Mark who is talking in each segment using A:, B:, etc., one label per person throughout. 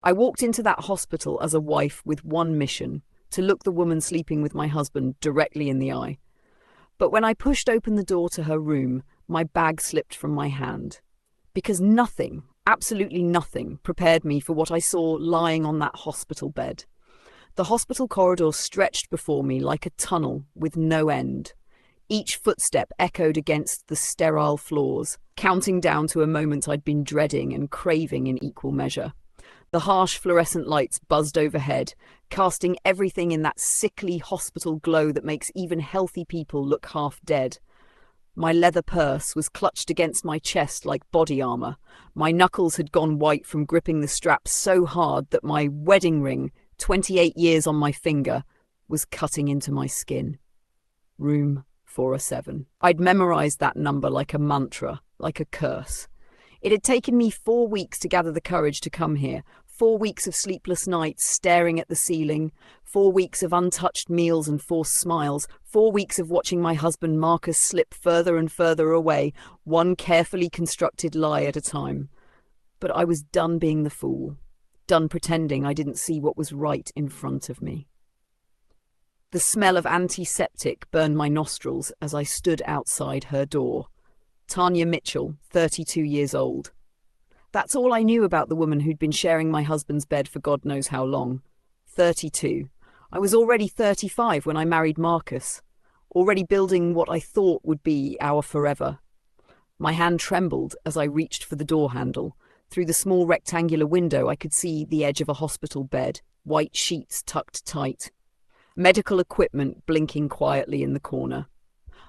A: I walked into that hospital as a wife with one mission: to look the woman sleeping with my husband directly in the eye. But when I pushed open the door to her room, my bag slipped from my hand. Because nothing, absolutely nothing, prepared me for what I saw lying on that hospital bed. The hospital corridor stretched before me like a tunnel with no end. Each footstep echoed against the sterile floors, counting down to a moment I'd been dreading and craving in equal measure. The harsh fluorescent lights buzzed overhead, casting everything in that sickly hospital glow that makes even healthy people look half dead. My leather purse was clutched against my chest like body armor. My knuckles had gone white from gripping the straps so hard that my wedding ring, 28 years on my finger, was cutting into my skin. Room 407. I'd memorized that number like a mantra, like a curse. It had taken me 4 weeks to gather the courage to come here. 4 weeks of sleepless nights staring at the ceiling, 4 weeks of untouched meals and forced smiles, 4 weeks of watching my husband Marcus slip further and further away, one carefully constructed lie at a time. But I was done being the fool, done pretending I didn't see what was right in front of me. The smell of antiseptic burned my nostrils as I stood outside her door. Tanya Mitchell, 32 years old. That's all I knew about the woman who'd been sharing my husband's bed for God knows how long. 32. I was already 35 when I married Marcus, already building what I thought would be our forever. My hand trembled as I reached for the door handle. Through the small rectangular window I could see the edge of a hospital bed, white sheets tucked tight, medical equipment blinking quietly in the corner.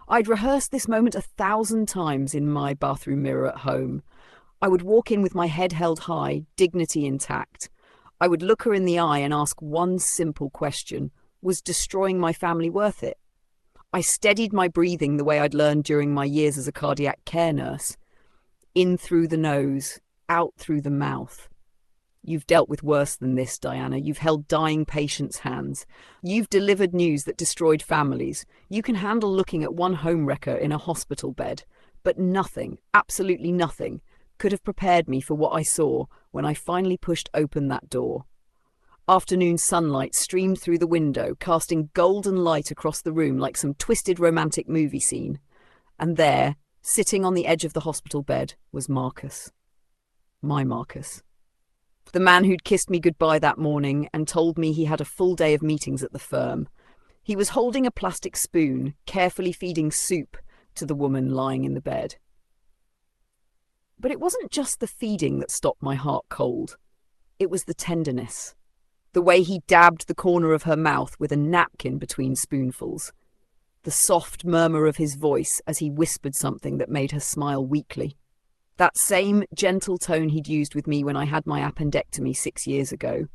A: I'd rehearsed this moment 1,000 times in my bathroom mirror at home. I would walk in with my head held high, dignity intact. I would look her in the eye and ask one simple question: was destroying my family worth it? I steadied my breathing the way I'd learned during my years as a cardiac care nurse. In through the nose, out through the mouth. You've dealt with worse than this, Diana. You've held dying patients' hands. You've delivered news that destroyed families. You can handle looking at one homewrecker in a hospital bed. But nothing, absolutely nothing, could have prepared me for what I saw when I finally pushed open that door. Afternoon sunlight streamed through the window, casting golden light across the room like some twisted romantic movie scene. And there, sitting on the edge of the hospital bed, was Marcus. My Marcus. The man who'd kissed me goodbye that morning and told me he had a full day of meetings at the firm. He was holding a plastic spoon, carefully feeding soup to the woman lying in the bed. But it wasn't just the feeding that stopped my heart cold. It was the tenderness. The way he dabbed the corner of her mouth with a napkin between spoonfuls. The soft murmur of his voice as he whispered something that made her smile weakly. That same gentle tone he'd used with me when I had my appendectomy 6 years ago.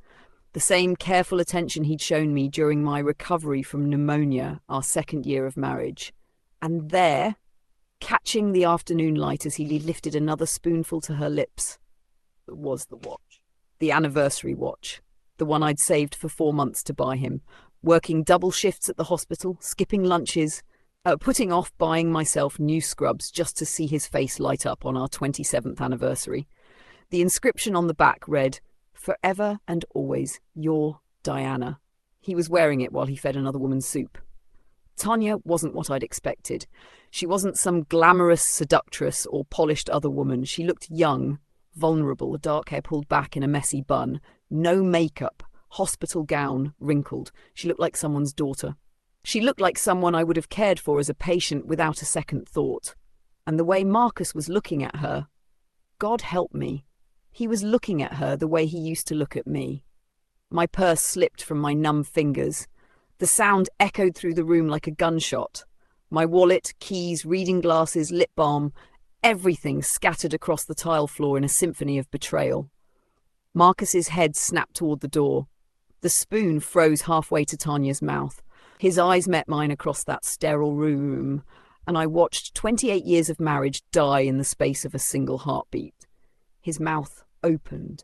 A: The same careful attention he'd shown me during my recovery from pneumonia, our 2nd year of marriage. And there, catching the afternoon light as he lifted another spoonful to her lips, was the watch. The anniversary watch. The one I'd saved for 4 months to buy him. Working double shifts at the hospital, skipping lunches, putting off buying myself new scrubs just to see his face light up on our 27th anniversary. The inscription on the back read, "Forever and always, your Diana." He was wearing it while he fed another woman soup. Tanya wasn't what I'd expected. She wasn't some glamorous seductress or polished other woman. She looked young, vulnerable, dark hair pulled back in a messy bun, no makeup, hospital gown, wrinkled. She looked like someone's daughter. She looked like someone I would have cared for as a patient without a second thought. And the way Marcus was looking at her, God help me, he was looking at her the way he used to look at me. My purse slipped from my numb fingers. The sound echoed through the room like a gunshot. My wallet, keys, reading glasses, lip balm, everything scattered across the tile floor in a symphony of betrayal. Marcus's head snapped toward the door. The spoon froze halfway to Tanya's mouth. His eyes met mine across that sterile room, and I watched 28 years of marriage die in the space of a single heartbeat. His mouth opened.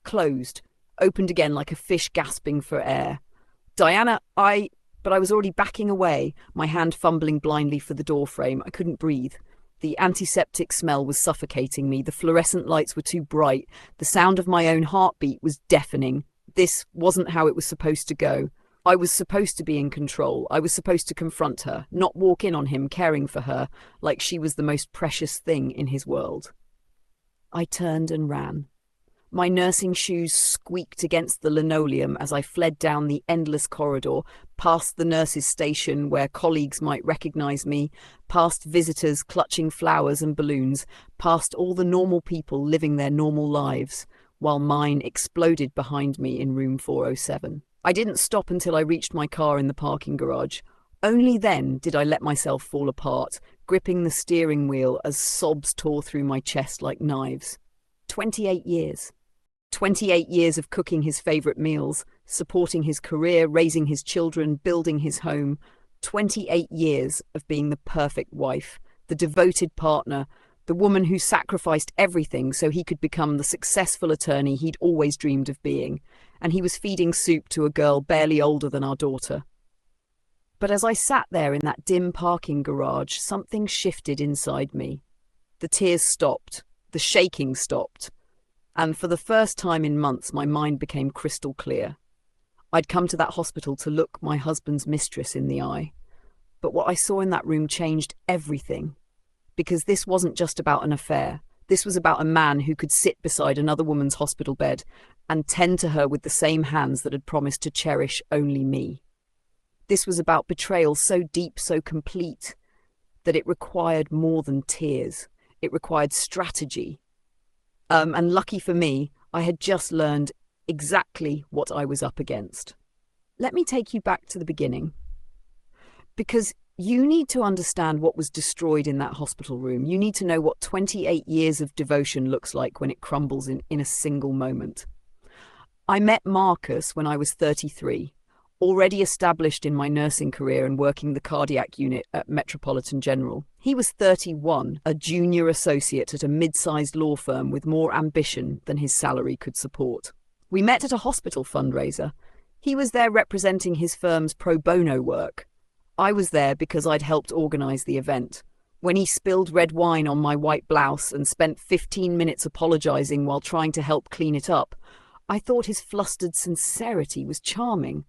A: Closed. Opened again like a fish gasping for air. "Diana, But I was already backing away, my hand fumbling blindly for the door frame. I couldn't breathe. The antiseptic smell was suffocating me. The fluorescent lights were too bright. The sound of my own heartbeat was deafening. This wasn't how it was supposed to go. I was supposed to be in control. I was supposed to confront her, not walk in on him caring for her like she was the most precious thing in his world. I turned and ran. My nursing shoes squeaked against the linoleum as I fled down the endless corridor, past the nurses' station where colleagues might recognize me, past visitors clutching flowers and balloons, past all the normal people living their normal lives, while mine exploded behind me in room 407. I didn't stop until I reached my car in the parking garage. Only then did I let myself fall apart, gripping the steering wheel as sobs tore through my chest like knives. 28 years. 28 years of cooking his favourite meals, supporting his career, raising his children, building his home. 28 years of being the perfect wife, the devoted partner, the woman who sacrificed everything so he could become the successful attorney he'd always dreamed of being. And he was feeding soup to a girl barely older than our daughter. But as I sat there in that dim parking garage, something shifted inside me. The tears stopped. The shaking stopped. And for the first time in months, my mind became crystal clear. I'd come to that hospital to look my husband's mistress in the eye. But what I saw in that room changed everything. Because this wasn't just about an affair. This was about a man who could sit beside another woman's hospital bed and tend to her with the same hands that had promised to cherish only me. This was about betrayal so deep, so complete, that it required more than tears. It required strategy. And lucky for me, I had just learned exactly what I was up against. Let me take you back to the beginning. Because you need to understand what was destroyed in that hospital room. You need to know what 28 years of devotion looks like when it crumbles in a single moment. I met Marcus when I was 33. Already established in my nursing career and working the cardiac unit at Metropolitan General. He was 31, a junior associate at a mid-sized law firm with more ambition than his salary could support. We met at a hospital fundraiser. He was there representing his firm's pro bono work. I was there because I'd helped organise the event. When he spilled red wine on my white blouse and spent 15 minutes apologising while trying to help clean it up, I thought his flustered sincerity was charming.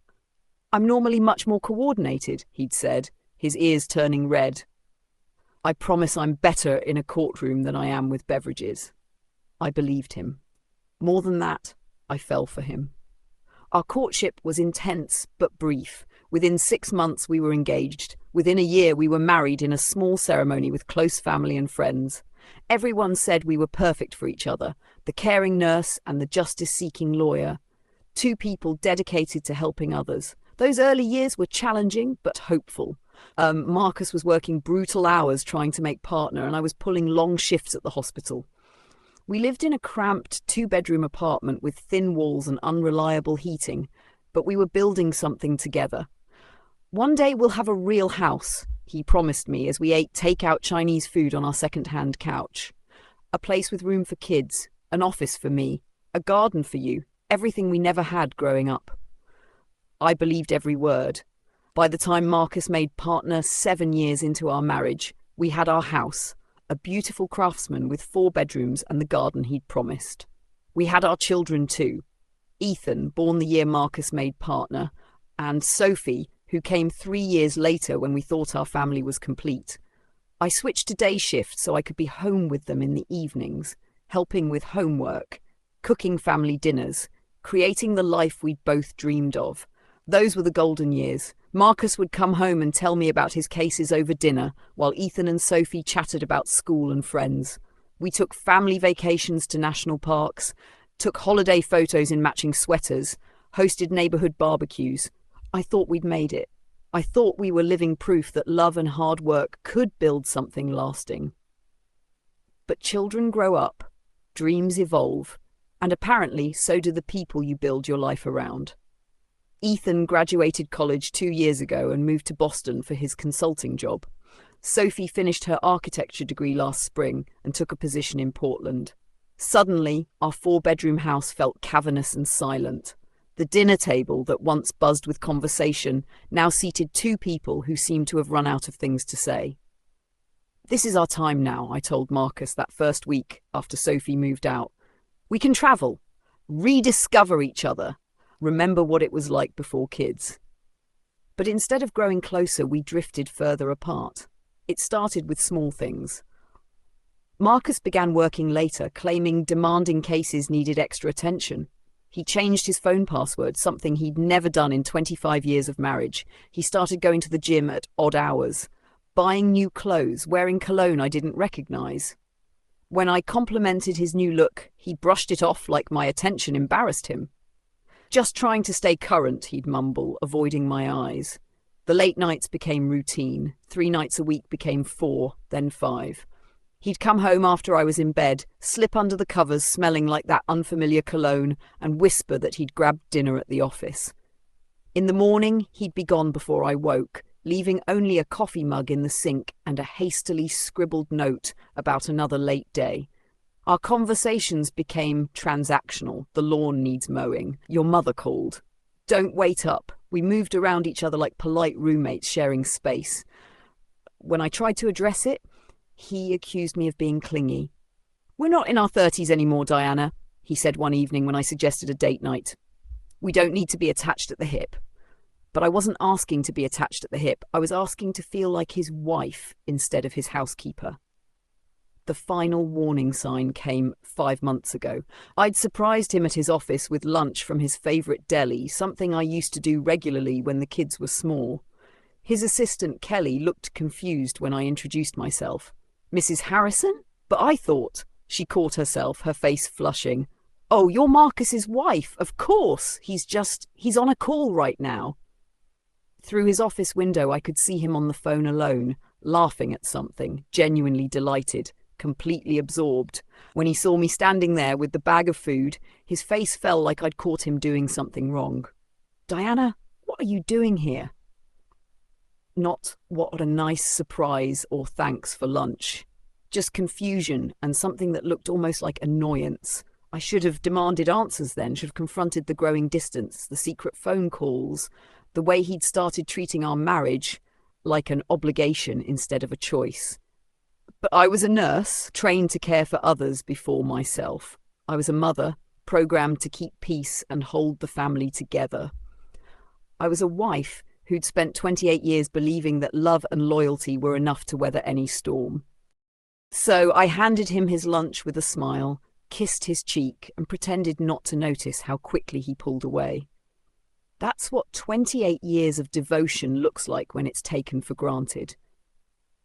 A: "I'm normally much more coordinated," he'd said, his ears turning red. "I promise I'm better in a courtroom than I am with beverages." I believed him. More than that, I fell for him. Our courtship was intense but brief. Within 6 months we were engaged. Within a year we were married in a small ceremony with close family and friends. Everyone said we were perfect for each other, the caring nurse and the justice-seeking lawyer. Two people dedicated to helping others. Those early years were challenging but hopeful. Marcus was working brutal hours trying to make partner, and I was pulling long shifts at the hospital. We lived in a cramped 2-bedroom apartment with thin walls and unreliable heating, but we were building something together. "One day we'll have a real house," he promised me as we ate take-out Chinese food on our second-hand couch. "A place with room for kids, an office for me, a garden for you, everything we never had growing up." I believed every word. By the time Marcus made partner 7 years into our marriage, we had our house, a beautiful craftsman with 4 bedrooms and the garden he'd promised. We had our children too. Ethan, born the year Marcus made partner, and Sophie, who came 3 years later when we thought our family was complete. I switched to day shift so I could be home with them in the evenings, helping with homework, cooking family dinners, creating the life we'd both dreamed of. Those were the golden years. Marcus would come home and tell me about his cases over dinner, while Ethan and Sophie chatted about school and friends. We took family vacations to national parks, took holiday photos in matching sweaters, hosted neighbourhood barbecues. I thought we'd made it. I thought we were living proof that love and hard work could build something lasting. But children grow up, dreams evolve, and apparently so do the people you build your life around. Ethan graduated college 2 years ago and moved to Boston for his consulting job. Sophie finished her architecture degree last spring and took a position in Portland. Suddenly, our 4-bedroom house felt cavernous and silent. The dinner table that once buzzed with conversation now seated 2 people who seemed to have run out of things to say. This is our time now, I told Marcus that first week after Sophie moved out. We can travel, rediscover each other, remember what it was like before kids. But instead of growing closer, we drifted further apart. It started with small things. Marcus began working later, claiming demanding cases needed extra attention. He changed his phone password, something he'd never done in 25 years of marriage. He started going to the gym at odd hours, buying new clothes, wearing cologne I didn't recognize. When I complimented his new look, he brushed it off like my attention embarrassed him. Just trying to stay current, he'd mumble, avoiding my eyes. The late nights became routine. 3 nights a week became 4, then 5. He'd come home after I was in bed, slip under the covers smelling like that unfamiliar cologne, and whisper that he'd grabbed dinner at the office. In the morning, he'd be gone before I woke, leaving only a coffee mug in the sink and a hastily scribbled note about another late day. Our conversations became transactional. The lawn needs mowing. Your mother called. Don't wait up. We moved around each other like polite roommates sharing space. When I tried to address it, he accused me of being clingy. We're not in our 30s anymore, Diana, he said one evening when I suggested a date night. We don't need to be attached at the hip. But I wasn't asking to be attached at the hip. I was asking to feel like his wife instead of his housekeeper. The final warning sign came 5 months ago. I'd surprised him at his office with lunch from his favourite deli, something I used to do regularly when the kids were small. His assistant, Kelly, looked confused when I introduced myself. Mrs. Harrison? But I thought. She caught herself, her face flushing. Oh, you're Marcus's wife, of course. He's on a call right now. Through his office window, I could see him on the phone alone, laughing at something, genuinely delighted, completely absorbed. When he saw me standing there with the bag of food, his face fell like I'd caught him doing something wrong. Diana, what are you doing here? Not what a nice surprise or thanks for lunch. Just confusion and something that looked almost like annoyance. I should have demanded answers then, should have confronted the growing distance, the secret phone calls, the way he'd started treating our marriage like an obligation instead of a choice. But I was a nurse, trained to care for others before myself. I was a mother, programmed to keep peace and hold the family together. I was a wife who'd spent 28 years believing that love and loyalty were enough to weather any storm. So I handed him his lunch with a smile, kissed his cheek, and pretended not to notice how quickly he pulled away. That's what 28 years of devotion looks like when it's taken for granted.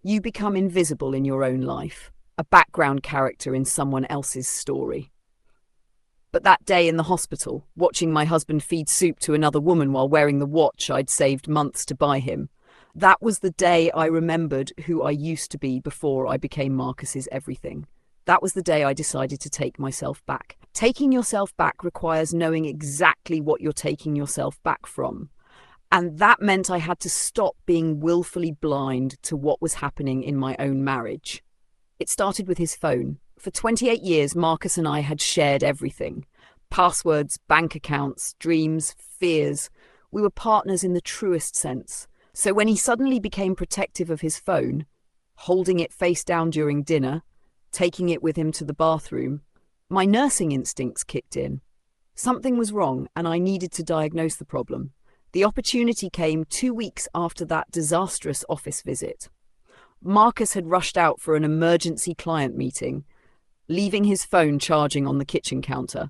A: You become invisible in your own life, a background character in someone else's story. But that day in the hospital, watching my husband feed soup to another woman while wearing the watch I'd saved months to buy him, that was the day I remembered who I used to be before I became Marcus's everything. That was the day I decided to take myself back. Taking yourself back requires knowing exactly what you're taking yourself back from. And that meant I had to stop being willfully blind to what was happening in my own marriage. It started with his phone. For 28 years, Marcus and I had shared everything. Passwords, bank accounts, dreams, fears. We were partners in the truest sense. So when he suddenly became protective of his phone, holding it face down during dinner, taking it with him to the bathroom, my nursing instincts kicked in. Something was wrong and I needed to diagnose the problem. The opportunity came 2 weeks after that disastrous office visit. Marcus had rushed out for an emergency client meeting, leaving his phone charging on the kitchen counter.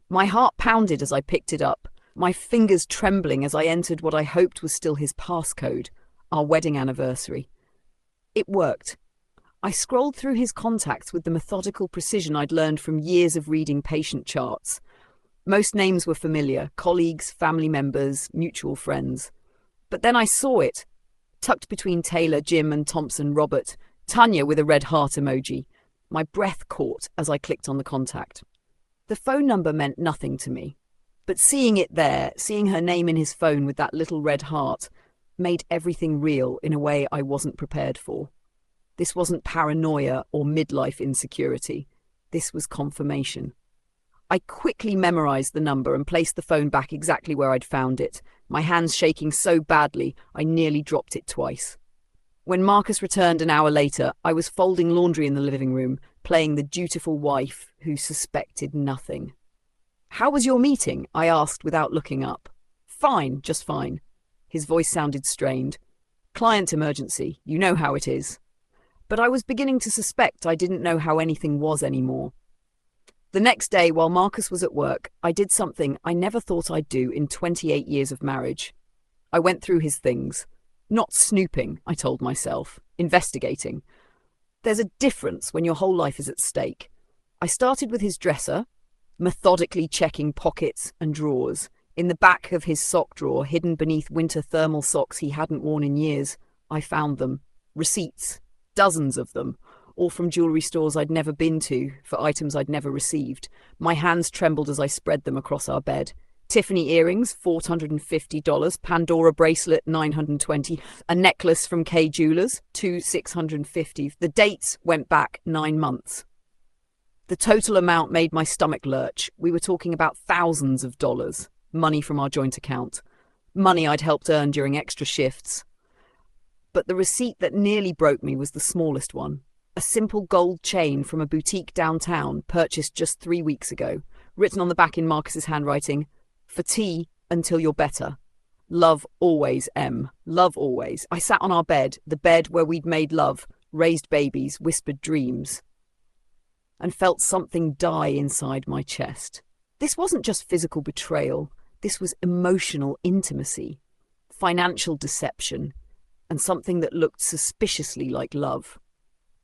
A: My heart pounded as I picked it up, my fingers trembling as I entered what I hoped was still his passcode, our wedding anniversary. It worked. I scrolled through his contacts with the methodical precision I'd learned from years of reading patient charts. Most names were familiar, colleagues, family members, mutual friends. But then I saw it, tucked between Taylor, Jim and Thompson, Robert, Tanya with a red heart emoji. My breath caught as I clicked on the contact. The phone number meant nothing to me. But seeing it there, seeing her name in his phone with that little red heart, made everything real in a way I wasn't prepared for. This wasn't paranoia or midlife insecurity. This was confirmation. I quickly memorized the number and placed the phone back exactly where I'd found it, my hands shaking so badly I nearly dropped it twice. When Marcus returned an hour later, I was folding laundry in the living room, playing the dutiful wife who suspected nothing. "How was your meeting?" I asked without looking up. "Fine, just fine." His voice sounded strained. "Client emergency, you know how it is." But I was beginning to suspect I didn't know how anything was anymore. The next day, while Marcus was at work, I did something I never thought I'd do in 28 years of marriage. I went through his things. Not snooping, I told myself. Investigating. There's a difference when your whole life is at stake. I started with his dresser, methodically checking pockets and drawers. In the back of his sock drawer, hidden beneath winter thermal socks he hadn't worn in years, I found them. Receipts. Dozens of them. All from jewellery stores I'd never been to, for items I'd never received. My hands trembled as I spread them across our bed. Tiffany earrings, $450, Pandora bracelet, $920, a necklace from K Jewelers, $650. The dates went back 9 months. The total amount made my stomach lurch. We were talking about thousands of dollars, money from our joint account, money I'd helped earn during extra shifts. But the receipt that nearly broke me was the smallest one. A simple gold chain from a boutique downtown, purchased just 3 weeks ago, written on the back in Marcus's handwriting, "For tea until you're better. Love always, M. Love always." I sat on our bed, the bed where we'd made love, raised babies, whispered dreams, and felt something die inside my chest. This wasn't just physical betrayal. This was emotional intimacy, financial deception, and something that looked suspiciously like love.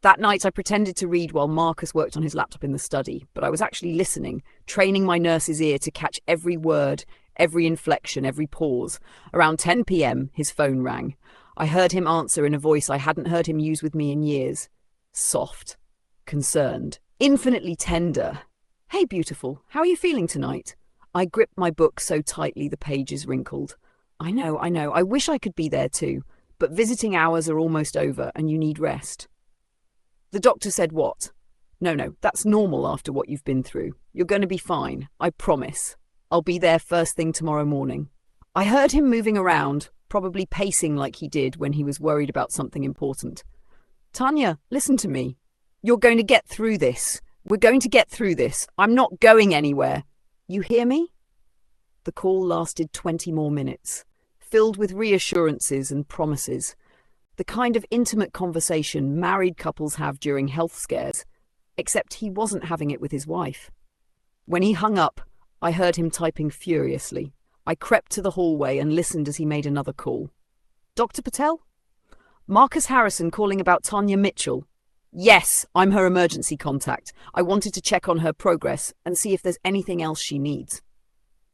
A: That night I pretended to read while Marcus worked on his laptop in the study, but I was actually listening, training my nurse's ear to catch every word, every inflection, every pause. Around 10 p.m, his phone rang. I heard him answer in a voice I hadn't heard him use with me in years. Soft, concerned, infinitely tender. "Hey, beautiful, how are you feeling tonight?" I gripped my book so tightly the pages wrinkled. I know, I wish I could be there too, but visiting hours are almost over and you need rest." The doctor said what? No, that's normal after what you've been through. You're going to be fine, I promise. I'll be there first thing tomorrow morning. I heard him moving around, probably pacing like he did when he was worried about something important. "Tanya, listen to me. You're going to get through this. We're going to get through this. I'm not going anywhere. You hear me?" The call lasted 20 more minutes, filled with reassurances and promises. The kind of intimate conversation married couples have during health scares, except he wasn't having it with his wife. When he hung up, I heard him typing furiously. I crept to the hallway and listened as he made another call. "Dr. Patel?" "Marcus Harrison calling about Tanya Mitchell." "Yes, I'm her emergency contact. I wanted to check on her progress and see if there's anything else she needs."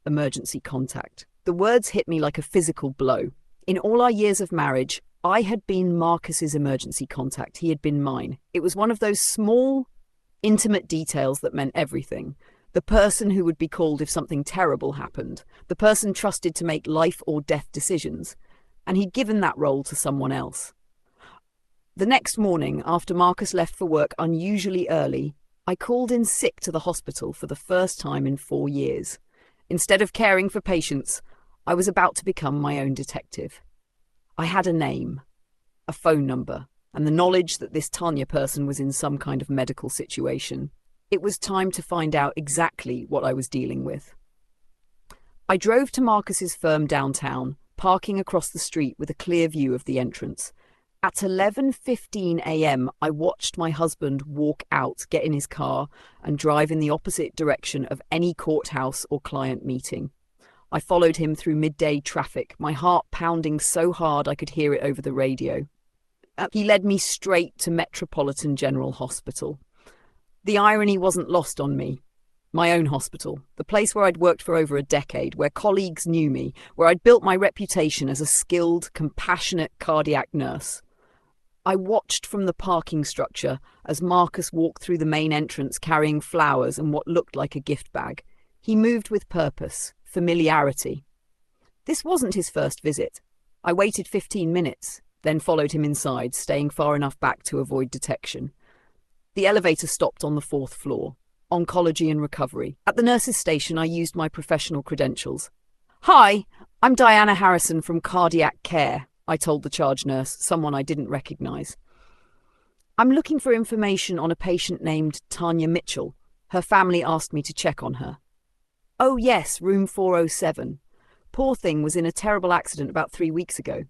A: Emergency contact. The words hit me like a physical blow. In all our years of marriage, I had been Marcus's emergency contact. He had been mine. It was one of those small, intimate details that meant everything. The person who would be called if something terrible happened. The person trusted to make life or death decisions. And he'd given that role to someone else. The next morning, after Marcus left for work unusually early, I called in sick to the hospital for the first time in 4 years. Instead of caring for patients, I was about to become my own detective. I had a name, a phone number, and the knowledge that this Tanya person was in some kind of medical situation. It was time to find out exactly what I was dealing with. I drove to Marcus's firm downtown, parking across the street with a clear view of the entrance. At 11:15 a.m, I watched my husband walk out, get in his car, and drive in the opposite direction of any courthouse or client meeting. I followed him through midday traffic, my heart pounding so hard I could hear it over the radio. He led me straight to Metropolitan General Hospital. The irony wasn't lost on me. My own hospital, the place where I'd worked for over a decade, where colleagues knew me, where I'd built my reputation as a skilled, compassionate cardiac nurse. I watched from the parking structure as Marcus walked through the main entrance carrying flowers and what looked like a gift bag. He moved with purpose, familiarity. This wasn't his first visit. I waited 15 minutes, then followed him inside, staying far enough back to avoid detection. The elevator stopped on the 4th floor. Oncology and recovery. At the nurse's station, I used my professional credentials. "Hi, I'm Diana Harrison from Cardiac Care." I told the charge nurse, someone I didn't recognize. I'm looking for information on a patient named Tanya Mitchell. Her family asked me to check on her. Oh yes, room 407. Poor thing was in a terrible accident about 3 weeks ago.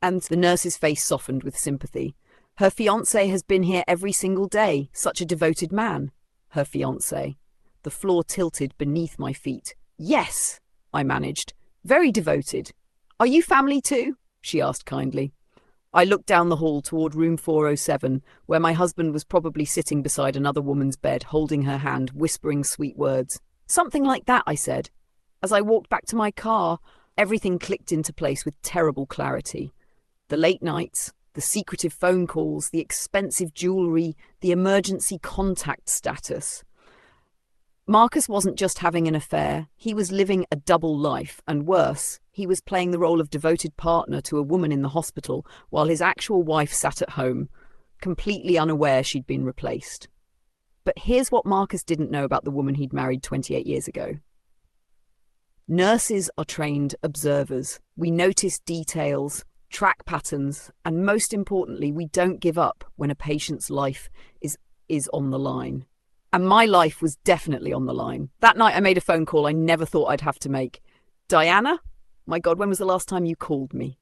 A: And the nurse's face softened with sympathy. Her fiancé has been here every single day, such a devoted man. Her fiancé. The floor tilted beneath my feet. Yes, I managed. Very devoted. Are you family too? She asked kindly. I looked down the hall toward room 407, where my husband was probably sitting beside another woman's bed, holding her hand, whispering sweet words. Something like that, I said. As I walked back to my car, everything clicked into place with terrible clarity. The late nights, the secretive phone calls, the expensive jewelry, the emergency contact status. Marcus wasn't just having an affair, he was living a double life, and worse, he was playing the role of devoted partner to a woman in the hospital while his actual wife sat at home, completely unaware she'd been replaced. But here's what Marcus didn't know about the woman he'd married 28 years ago. Nurses are trained observers. We notice details, track patterns, and most importantly, we don't give up when a patient's life is on the line. And my life was definitely on the line. That night I made a phone call I never thought I'd have to make. Diana? My God, when was the last time you called me?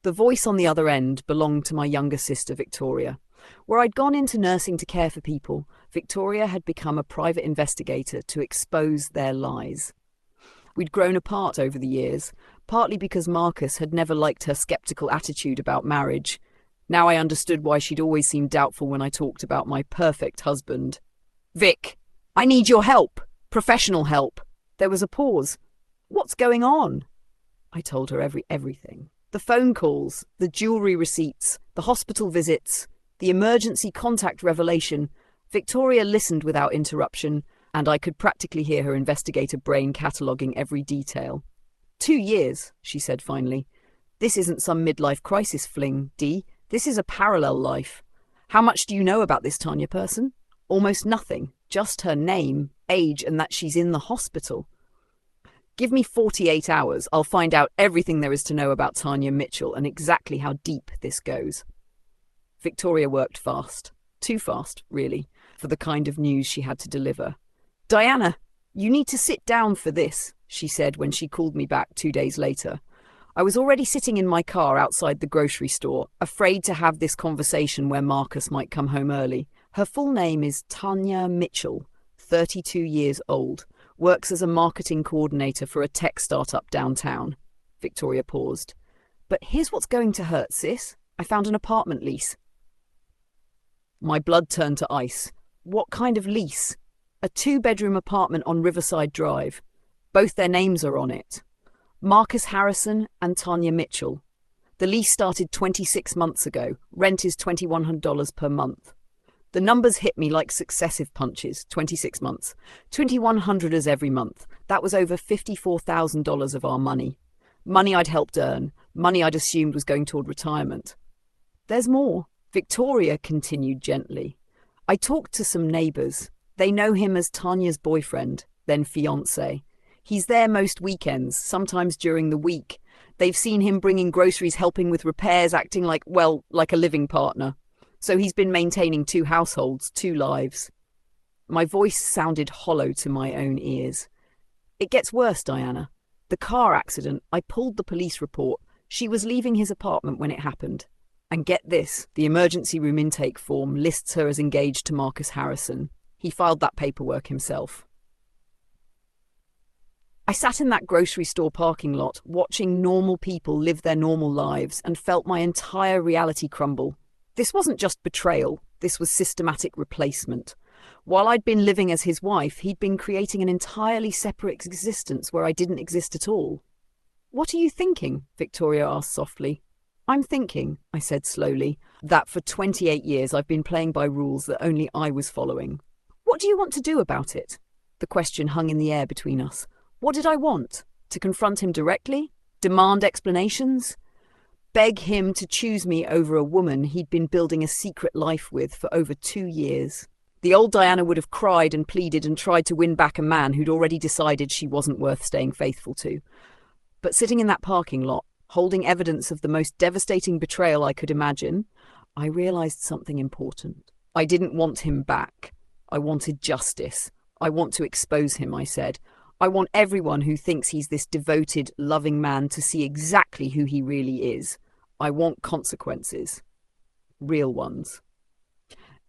A: The voice on the other end belonged to my younger sister, Victoria. Where I'd gone into nursing to care for people, Victoria had become a private investigator to expose their lies. We'd grown apart over the years, partly because Marcus had never liked her skeptical attitude about marriage. Now I understood why she'd always seemed doubtful when I talked about my perfect husband. Vic, I need your help. Professional help. There was a pause. What's going on? I told her everything. The phone calls, the jewelry receipts, the hospital visits, the emergency contact revelation. Victoria listened without interruption, and I could practically hear her investigator brain cataloguing every detail. 2 years, she said finally. This isn't some midlife crisis fling, Dee. This is a parallel life. How much do you know about this Tanya person? Almost nothing. Just her name, age, and that she's in the hospital. Give me 48 hours. I'll find out everything there is to know about Tanya Mitchell and exactly how deep this goes. Victoria worked fast. Too fast, really, for the kind of news she had to deliver. Diana, you need to sit down for this, she said when she called me back 2 days later. I was already sitting in my car outside the grocery store, afraid to have this conversation where Marcus might come home early. Her full name is Tanya Mitchell, 32 years old, works as a marketing coordinator for a tech startup downtown. Victoria paused. But here's what's going to hurt, sis. I found an apartment lease. My blood turned to ice. What kind of lease? A 2-bedroom apartment on Riverside Drive. Both their names are on it. Marcus Harrison and Tanya Mitchell. The lease started 26 months ago. Rent is $2,100 per month. The numbers hit me like successive punches. 26 months. $2,100 every month. That was over $54,000 of our money. Money I'd helped earn. Money I'd assumed was going toward retirement. There's more. Victoria continued gently. I talked to some neighbours. They know him as Tanya's boyfriend, then fiancé. He's there most weekends, sometimes during the week. They've seen him bringing groceries, helping with repairs, acting like a living partner. So he's been maintaining 2 households, 2 lives. My voice sounded hollow to my own ears. It gets worse, Diana. The car accident, I pulled the police report. She was leaving his apartment when it happened. And get this, the emergency room intake form lists her as engaged to Marcus Harrison. He filed that paperwork himself. I sat in that grocery store parking lot, watching normal people live their normal lives, and felt my entire reality crumble. This wasn't just betrayal, this was systematic replacement. While I'd been living as his wife, he'd been creating an entirely separate existence where I didn't exist at all. What are you thinking? Victoria asked softly. I'm thinking, I said slowly, that for 28 years I've been playing by rules that only I was following. What do you want to do about it? The question hung in the air between us. What did I want? To confront him directly? Demand explanations? Beg him to choose me over a woman he'd been building a secret life with for over 2 years? The old Diana would have cried and pleaded and tried to win back a man who'd already decided she wasn't worth staying faithful to. But sitting in that parking lot, holding evidence of the most devastating betrayal I could imagine, I realized something important. I didn't want him back. I wanted justice. I want to expose him, I said. I want everyone who thinks he's this devoted, loving man to see exactly who he really is. I want consequences. Real ones.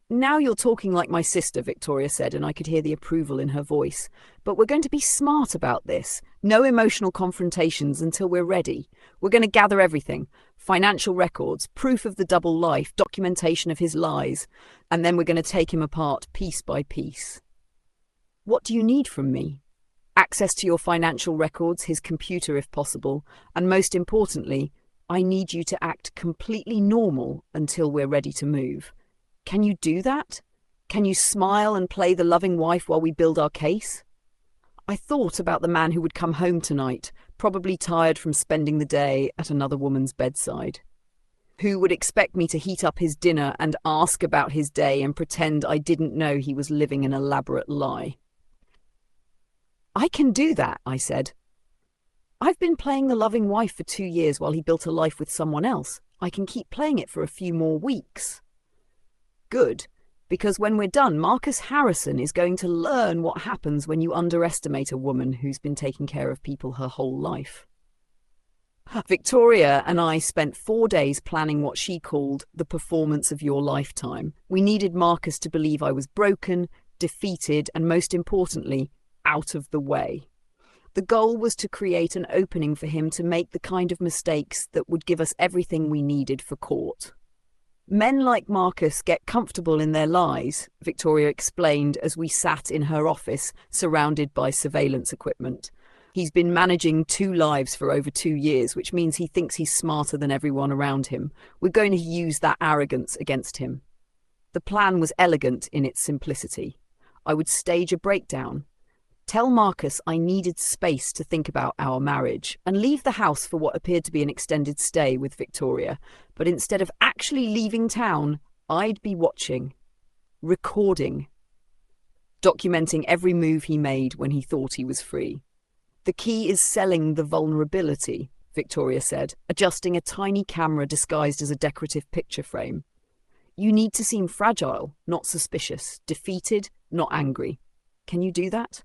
A: Now you're talking like my sister, Victoria said, and I could hear the approval in her voice. But we're going to be smart about this. No emotional confrontations until we're ready. We're going to gather everything. Financial records, proof of the double life, documentation of his lies. And then we're going to take him apart piece by piece. What do you need from me? Access to your financial records, his computer if possible, and most importantly, I need you to act completely normal until we're ready to move. Can you do that? Can you smile and play the loving wife while we build our case? I thought about the man who would come home tonight, probably tired from spending the day at another woman's bedside. Who would expect me to heat up his dinner and ask about his day and pretend I didn't know he was living an elaborate lie. I can do that, I said. I've been playing the loving wife for 2 years while he built a life with someone else. I can keep playing it for a few more weeks. Good, because when we're done, Marcus Harrison is going to learn what happens when you underestimate a woman who's been taking care of people her whole life. Victoria and I spent 4 days planning what she called the performance of your lifetime. We needed Marcus to believe I was broken, defeated, and most importantly, out of the way. The goal was to create an opening for him to make the kind of mistakes that would give us everything we needed for court. Men like Marcus get comfortable in their lies, Victoria explained as we sat in her office, surrounded by surveillance equipment. He's been managing 2 lives for over 2 years, which means he thinks he's smarter than everyone around him. We're going to use that arrogance against him. The plan was elegant in its simplicity. I would stage a breakdown. Tell Marcus I needed space to think about our marriage and leave the house for what appeared to be an extended stay with Victoria. But instead of actually leaving town, I'd be watching, recording, documenting every move he made when he thought he was free. The key is selling the vulnerability, Victoria said, adjusting a tiny camera disguised as a decorative picture frame. You need to seem fragile, not suspicious, defeated, not angry. Can you do that?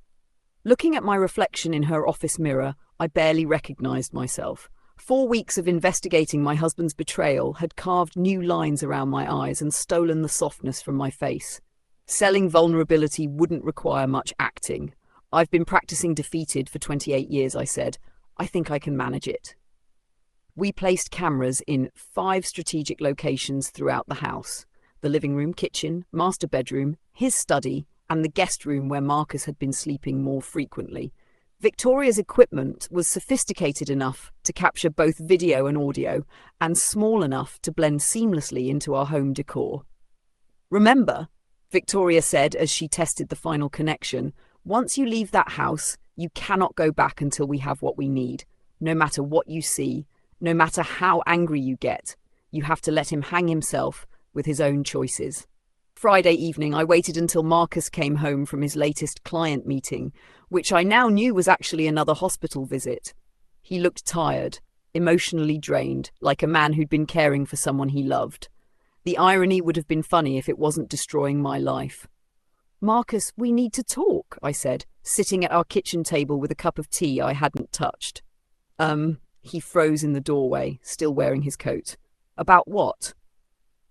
A: Looking at my reflection in her office mirror, I barely recognized myself. 4 weeks of investigating my husband's betrayal had carved new lines around my eyes and stolen the softness from my face. Selling vulnerability wouldn't require much acting. I've been practicing defeated for 28 years, I said. I think I can manage it. We placed cameras in 5 strategic locations throughout the house. The living room, kitchen, master bedroom, his study, and the guest room where Marcus had been sleeping more frequently. Victoria's equipment was sophisticated enough to capture both video and audio, and small enough to blend seamlessly into our home decor. Remember, Victoria said as she tested the final connection, once you leave that house, you cannot go back until we have what we need. No matter what you see, no matter how angry you get, you have to let him hang himself with his own choices. Friday evening, I waited until Marcus came home from his latest client meeting, which I now knew was actually another hospital visit. He looked tired, emotionally drained, like a man who'd been caring for someone he loved. The irony would have been funny if it wasn't destroying my life. Marcus, we need to talk, I said, sitting at our kitchen table with a cup of tea I hadn't touched. He froze in the doorway, still wearing his coat. About what?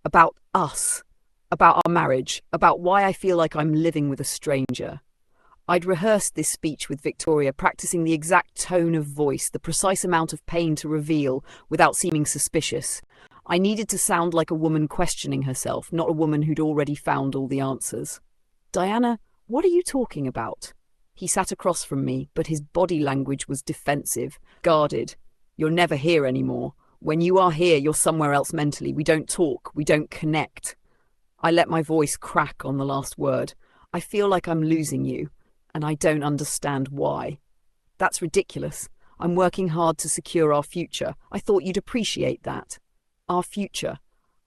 A: About us. About our marriage, about why I feel like I'm living with a stranger. I'd rehearsed this speech with Victoria, practicing the exact tone of voice, the precise amount of pain to reveal without seeming suspicious. I needed to sound like a woman questioning herself, not a woman who'd already found all the answers. Diana, what are you talking about? He sat across from me, but his body language was defensive, guarded. You're never here anymore. When you are here, you're somewhere else mentally. We don't talk. We don't connect. I let my voice crack on the last word. I feel like I'm losing you, and I don't understand why. That's ridiculous. I'm working hard to secure our future. I thought you'd appreciate that. Our future.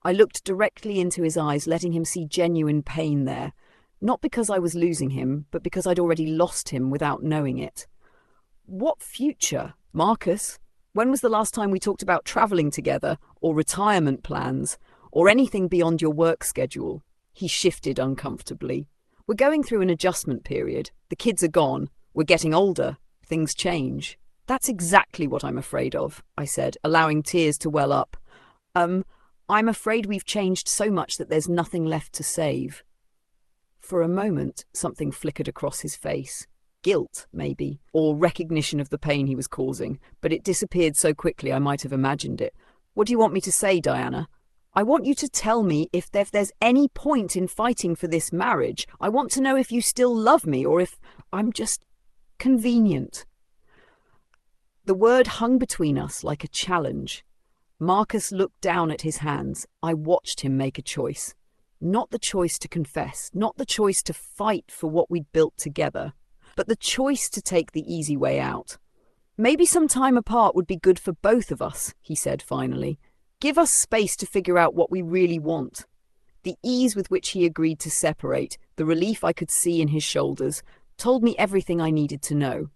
A: I looked directly into his eyes, letting him see genuine pain there. Not because I was losing him, but because I'd already lost him without knowing it. What future, Marcus? When was the last time we talked about traveling together, or retirement plans, or anything beyond your work schedule? He shifted uncomfortably. We're going through an adjustment period. The kids are gone. We're getting older. Things change. That's exactly what I'm afraid of, I said, allowing tears to well up. I'm afraid we've changed so much that there's nothing left to save. For a moment, something flickered across his face. Guilt, maybe, or recognition of the pain he was causing, but it disappeared so quickly I might have imagined it. What do you want me to say, Diana? I want you to tell me if there's any point in fighting for this marriage. I want to know if you still love me or if I'm just convenient. The word hung between us like a challenge. Marcus looked down at his hands. I watched him make a choice. Not the choice to confess, not the choice to fight for what we'd built together, but the choice to take the easy way out. Maybe some time apart would be good for both of us, he said finally. Give us space to figure out what we really want. The ease with which he agreed to separate, the relief I could see in his shoulders, told me everything I needed to know.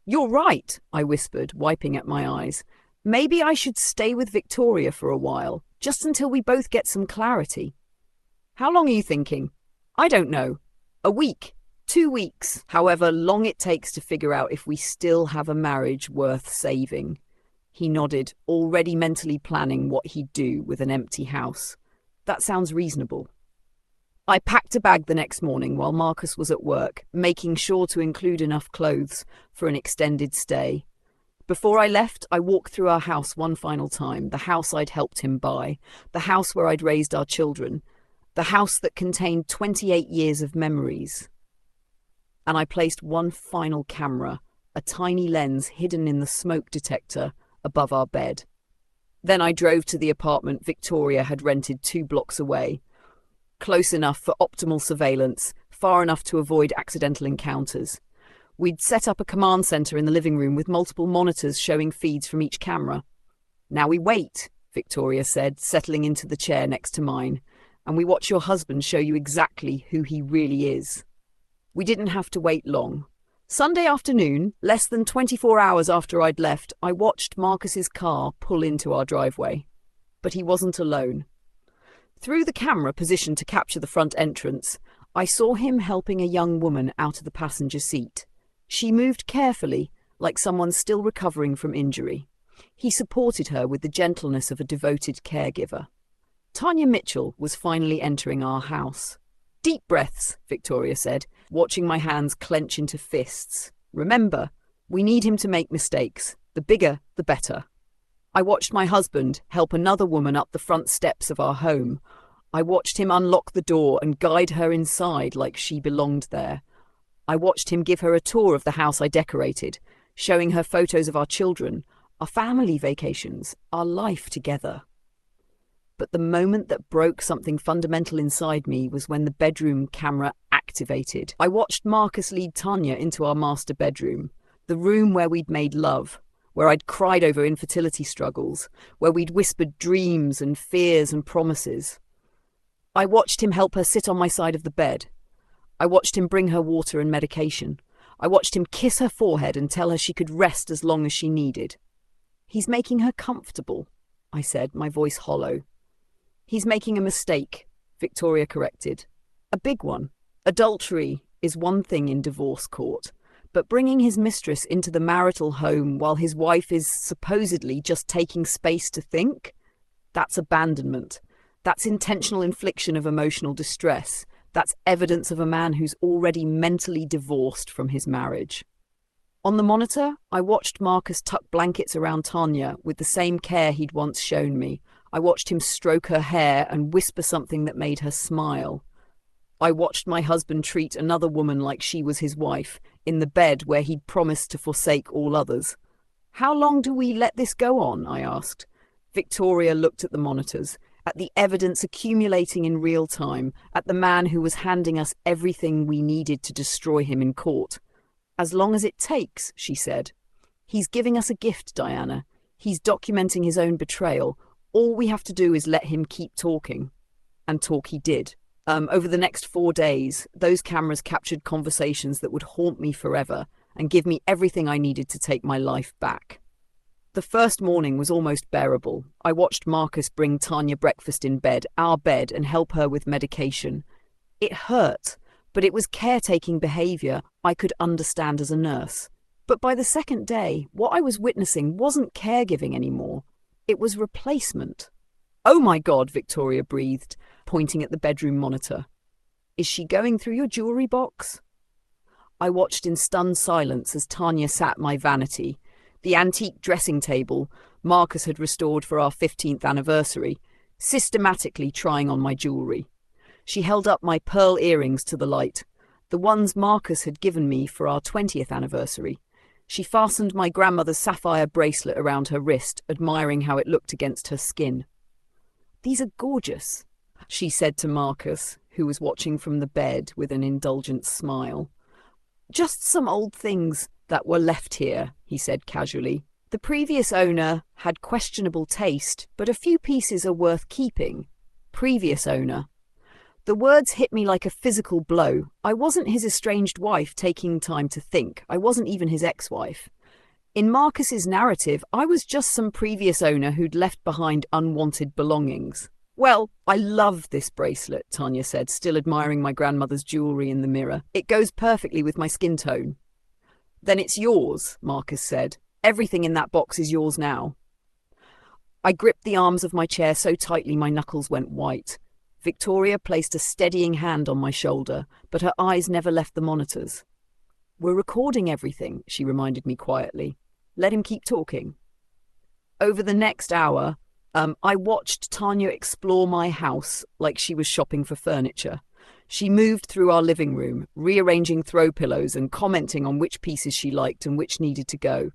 A: You're right, I whispered, wiping at my eyes. Maybe I should stay with Victoria for a while, just until we both get some clarity. How long are you thinking? I don't know. A week, 2 weeks, however long it takes to figure out if we still have a marriage worth saving. He nodded, already mentally planning what he'd do with an empty house. That sounds reasonable. I packed a bag the next morning while Marcus was at work, making sure to include enough clothes for an extended stay. Before I left, I walked through our house one final time, the house I'd helped him buy, the house where I'd raised our children, the house that contained 28 years of memories. And I placed one final camera, a tiny lens hidden in the smoke detector, above our bed. Then I drove to the apartment Victoria had rented 2 blocks away. Close enough for optimal surveillance, far enough to avoid accidental encounters. We'd set up a command center in the living room with multiple monitors showing feeds from each camera. Now we wait, Victoria said, settling into the chair next to mine, and we watch your husband show you exactly who he really is. We didn't have to wait long. Sunday afternoon, less than 24 hours after I'd left, I watched Marcus's car pull into our driveway. But he wasn't alone. Through the camera positioned to capture the front entrance, I saw him helping a young woman out of the passenger seat. She moved carefully, like someone still recovering from injury. He supported her with the gentleness of a devoted caregiver. Tanya Mitchell was finally entering our house. Deep breaths, Victoria said, watching my hands clench into fists. Remember, we need him to make mistakes. The bigger, the better. I watched my husband help another woman up the front steps of our home. I watched him unlock the door and guide her inside like she belonged there. I watched him give her a tour of the house I decorated, showing her photos of our children, our family vacations, our life together. But the moment that broke something fundamental inside me was when the bedroom camera activated. I watched Marcus lead Tanya into our master bedroom, the room where we'd made love, where I'd cried over infertility struggles, where we'd whispered dreams and fears and promises. I watched him help her sit on my side of the bed. I watched him bring her water and medication. I watched him kiss her forehead and tell her she could rest as long as she needed. He's making her comfortable, I said, my voice hollow. He's making a mistake, Victoria corrected. A big one. Adultery is one thing in divorce court, but bringing his mistress into the marital home while his wife is supposedly just taking space to think? That's abandonment. That's intentional infliction of emotional distress. That's evidence of a man who's already mentally divorced from his marriage. On the monitor, I watched Marcus tuck blankets around Tanya with the same care he'd once shown me. I watched him stroke her hair and whisper something that made her smile. I watched my husband treat another woman like she was his wife, in the bed where he'd promised to forsake all others. How long do we let this go on? I asked. Victoria looked at the monitors, at the evidence accumulating in real time, at the man who was handing us everything we needed to destroy him in court. As long as it takes, she said. He's giving us a gift, Diana. He's documenting his own betrayal. All we have to do is let him keep talking. And talk he did. Over the next 4 days, those cameras captured conversations that would haunt me forever and give me everything I needed to take my life back. The first morning was almost bearable. I watched Marcus bring Tanya breakfast in bed, our bed, and help her with medication. It hurt, but it was caretaking behaviour I could understand as a nurse. But by the second day, what I was witnessing wasn't caregiving anymore. It was replacement. "Oh my God," Victoria breathed, pointing at the bedroom monitor. "Is she going through your jewellery box?" I watched in stunned silence as Tanya sat my vanity, the antique dressing table Marcus had restored for our 15th anniversary, systematically trying on my jewellery. She held up my pearl earrings to the light, the ones Marcus had given me for our 20th anniversary. She fastened my grandmother's sapphire bracelet around her wrist, admiring how it looked against her skin. "These are gorgeous," she said to Marcus, who was watching from the bed with an indulgent smile. "Just some old things that were left here," he said casually. "The previous owner had questionable taste, but a few pieces are worth keeping." Previous owner. The words hit me like a physical blow. I wasn't his estranged wife taking time to think. I wasn't even his ex-wife. In Marcus's narrative, I was just some previous owner who'd left behind unwanted belongings. "Well, I love this bracelet," Tanya said, still admiring my grandmother's jewellery in the mirror. "It goes perfectly with my skin tone." "Then it's yours," Marcus said. "Everything in that box is yours now." I gripped the arms of my chair so tightly my knuckles went white. Victoria placed a steadying hand on my shoulder, but her eyes never left the monitors. "We're recording everything," she reminded me quietly. "Let him keep talking." Over the next hour, I watched Tanya explore my house like she was shopping for furniture. She moved through our living room, rearranging throw pillows and commenting on which pieces she liked and which needed to go.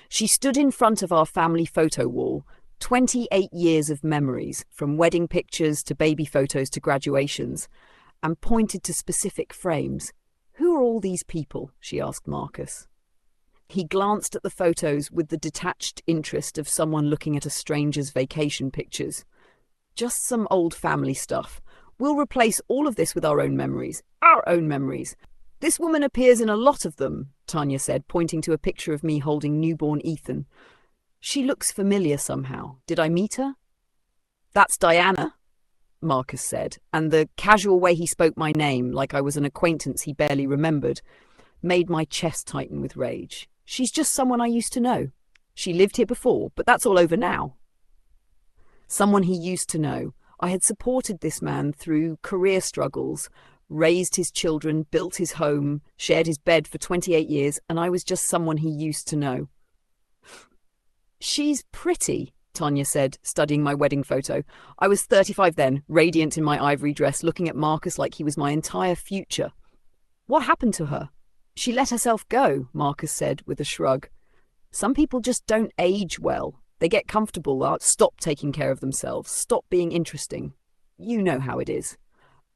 A: She stood in front of our family photo wall, 28 years of memories, from wedding pictures to baby photos to graduations, and pointed to specific frames. "Who are all these people?" she asked Marcus. He glanced at the photos with the detached interest of someone looking at a stranger's vacation pictures. "Just some old family stuff. We'll replace all of this with our own memories. Our own memories. This woman appears in a lot of them," Tanya said, pointing to a picture of me holding newborn Ethan. "She looks familiar somehow. Did I meet her?" "That's Diana," Marcus said, and the casual way he spoke my name, like I was an acquaintance he barely remembered, made my chest tighten with rage. "She's just someone I used to know. She lived here before, but that's all over now." Someone he used to know. I had supported this man through career struggles, raised his children, built his home, shared his bed for 28 years, and I was just someone he used to know. "She's pretty," Tanya said, studying my wedding photo. I was 35 then, radiant in my ivory dress, looking at Marcus like he was my entire future. "What happened to her?" "She let herself go," Marcus said with a shrug. "Some people just don't age well. They get comfortable, stop taking care of themselves, stop being interesting. You know how it is."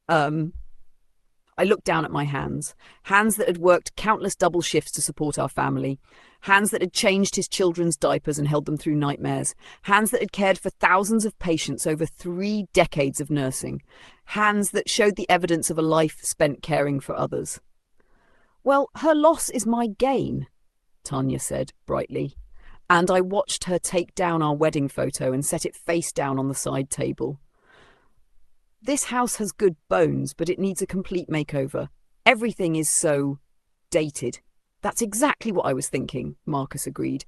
A: I looked down at my hands that had worked countless double shifts to support our family, hands that had changed his children's diapers and held them through nightmares, hands that had cared for thousands of patients over 3 decades of nursing, hands that showed the evidence of a life spent caring for others. "Well, her loss is my gain," Tanya said brightly, and I watched her take down our wedding photo and set it face down on the side table. "This house has good bones, but it needs a complete makeover. Everything is so dated." "That's exactly what I was thinking," Marcus agreed.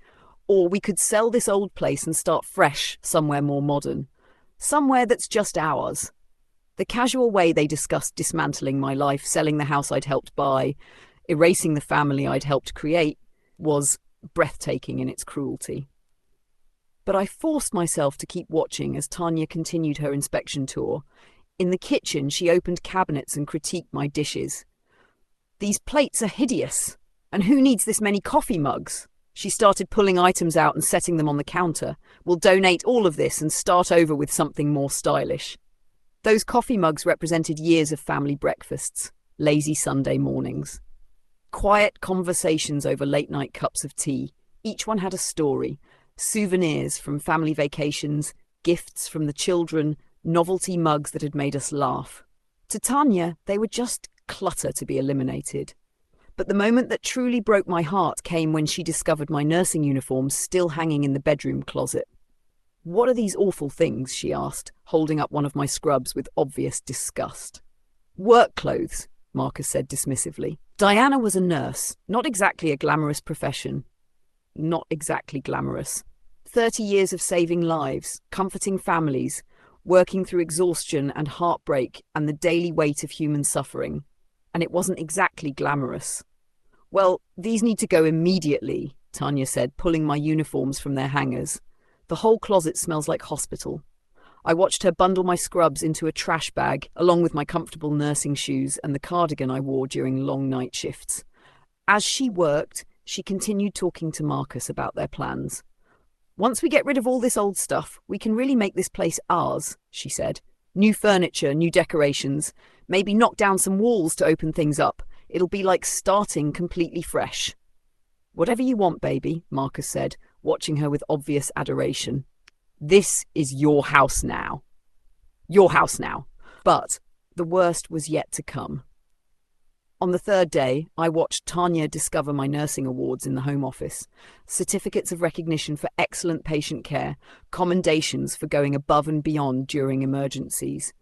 A: "Or we could sell this old place and start fresh somewhere more modern. Somewhere that's just ours." The casual way they discussed dismantling my life, selling the house I'd helped buy, erasing the family I'd helped create, was breathtaking in its cruelty. But I forced myself to keep watching as Tanya continued her inspection tour. In the kitchen, she opened cabinets and critiqued my dishes. "These plates are hideous. And who needs this many coffee mugs?" She started pulling items out and setting them on the counter. "We'll donate all of this and start over with something more stylish." Those coffee mugs represented years of family breakfasts, lazy Sunday mornings. Quiet conversations over late-night cups of tea. Each one had a story. Souvenirs from family vacations, gifts from the children, novelty mugs that had made us laugh. To Tanya, they were just clutter to be eliminated. But the moment that truly broke my heart came when she discovered my nursing uniform still hanging in the bedroom closet. "What are these awful things?" she asked, holding up one of my scrubs with obvious disgust. "Work clothes," Marcus said dismissively. Diana was a nurse, not exactly a glamorous profession. Not exactly glamorous. 30 years of saving lives, comforting families, working through exhaustion and heartbreak and the daily weight of human suffering. And it wasn't exactly glamorous. "Well, these need to go immediately," Tanya said, pulling my uniforms from their hangers. "The whole closet smells like hospital." I watched her bundle my scrubs into a trash bag, along with my comfortable nursing shoes and the cardigan I wore during long night shifts. As she worked, she continued talking to Marcus about their plans. "Once we get rid of all this old stuff, we can really make this place ours," she said. "New furniture, new decorations, maybe knock down some walls to open things up. It'll be like starting completely fresh." "Whatever you want, baby," Marcus said, watching her with obvious adoration. "This is your house now. Your house now." But the worst was yet to come. On the third day, I watched Tanya discover my nursing awards in the Home Office. Certificates of recognition for excellent patient care, commendations for going above and beyond during emergencies.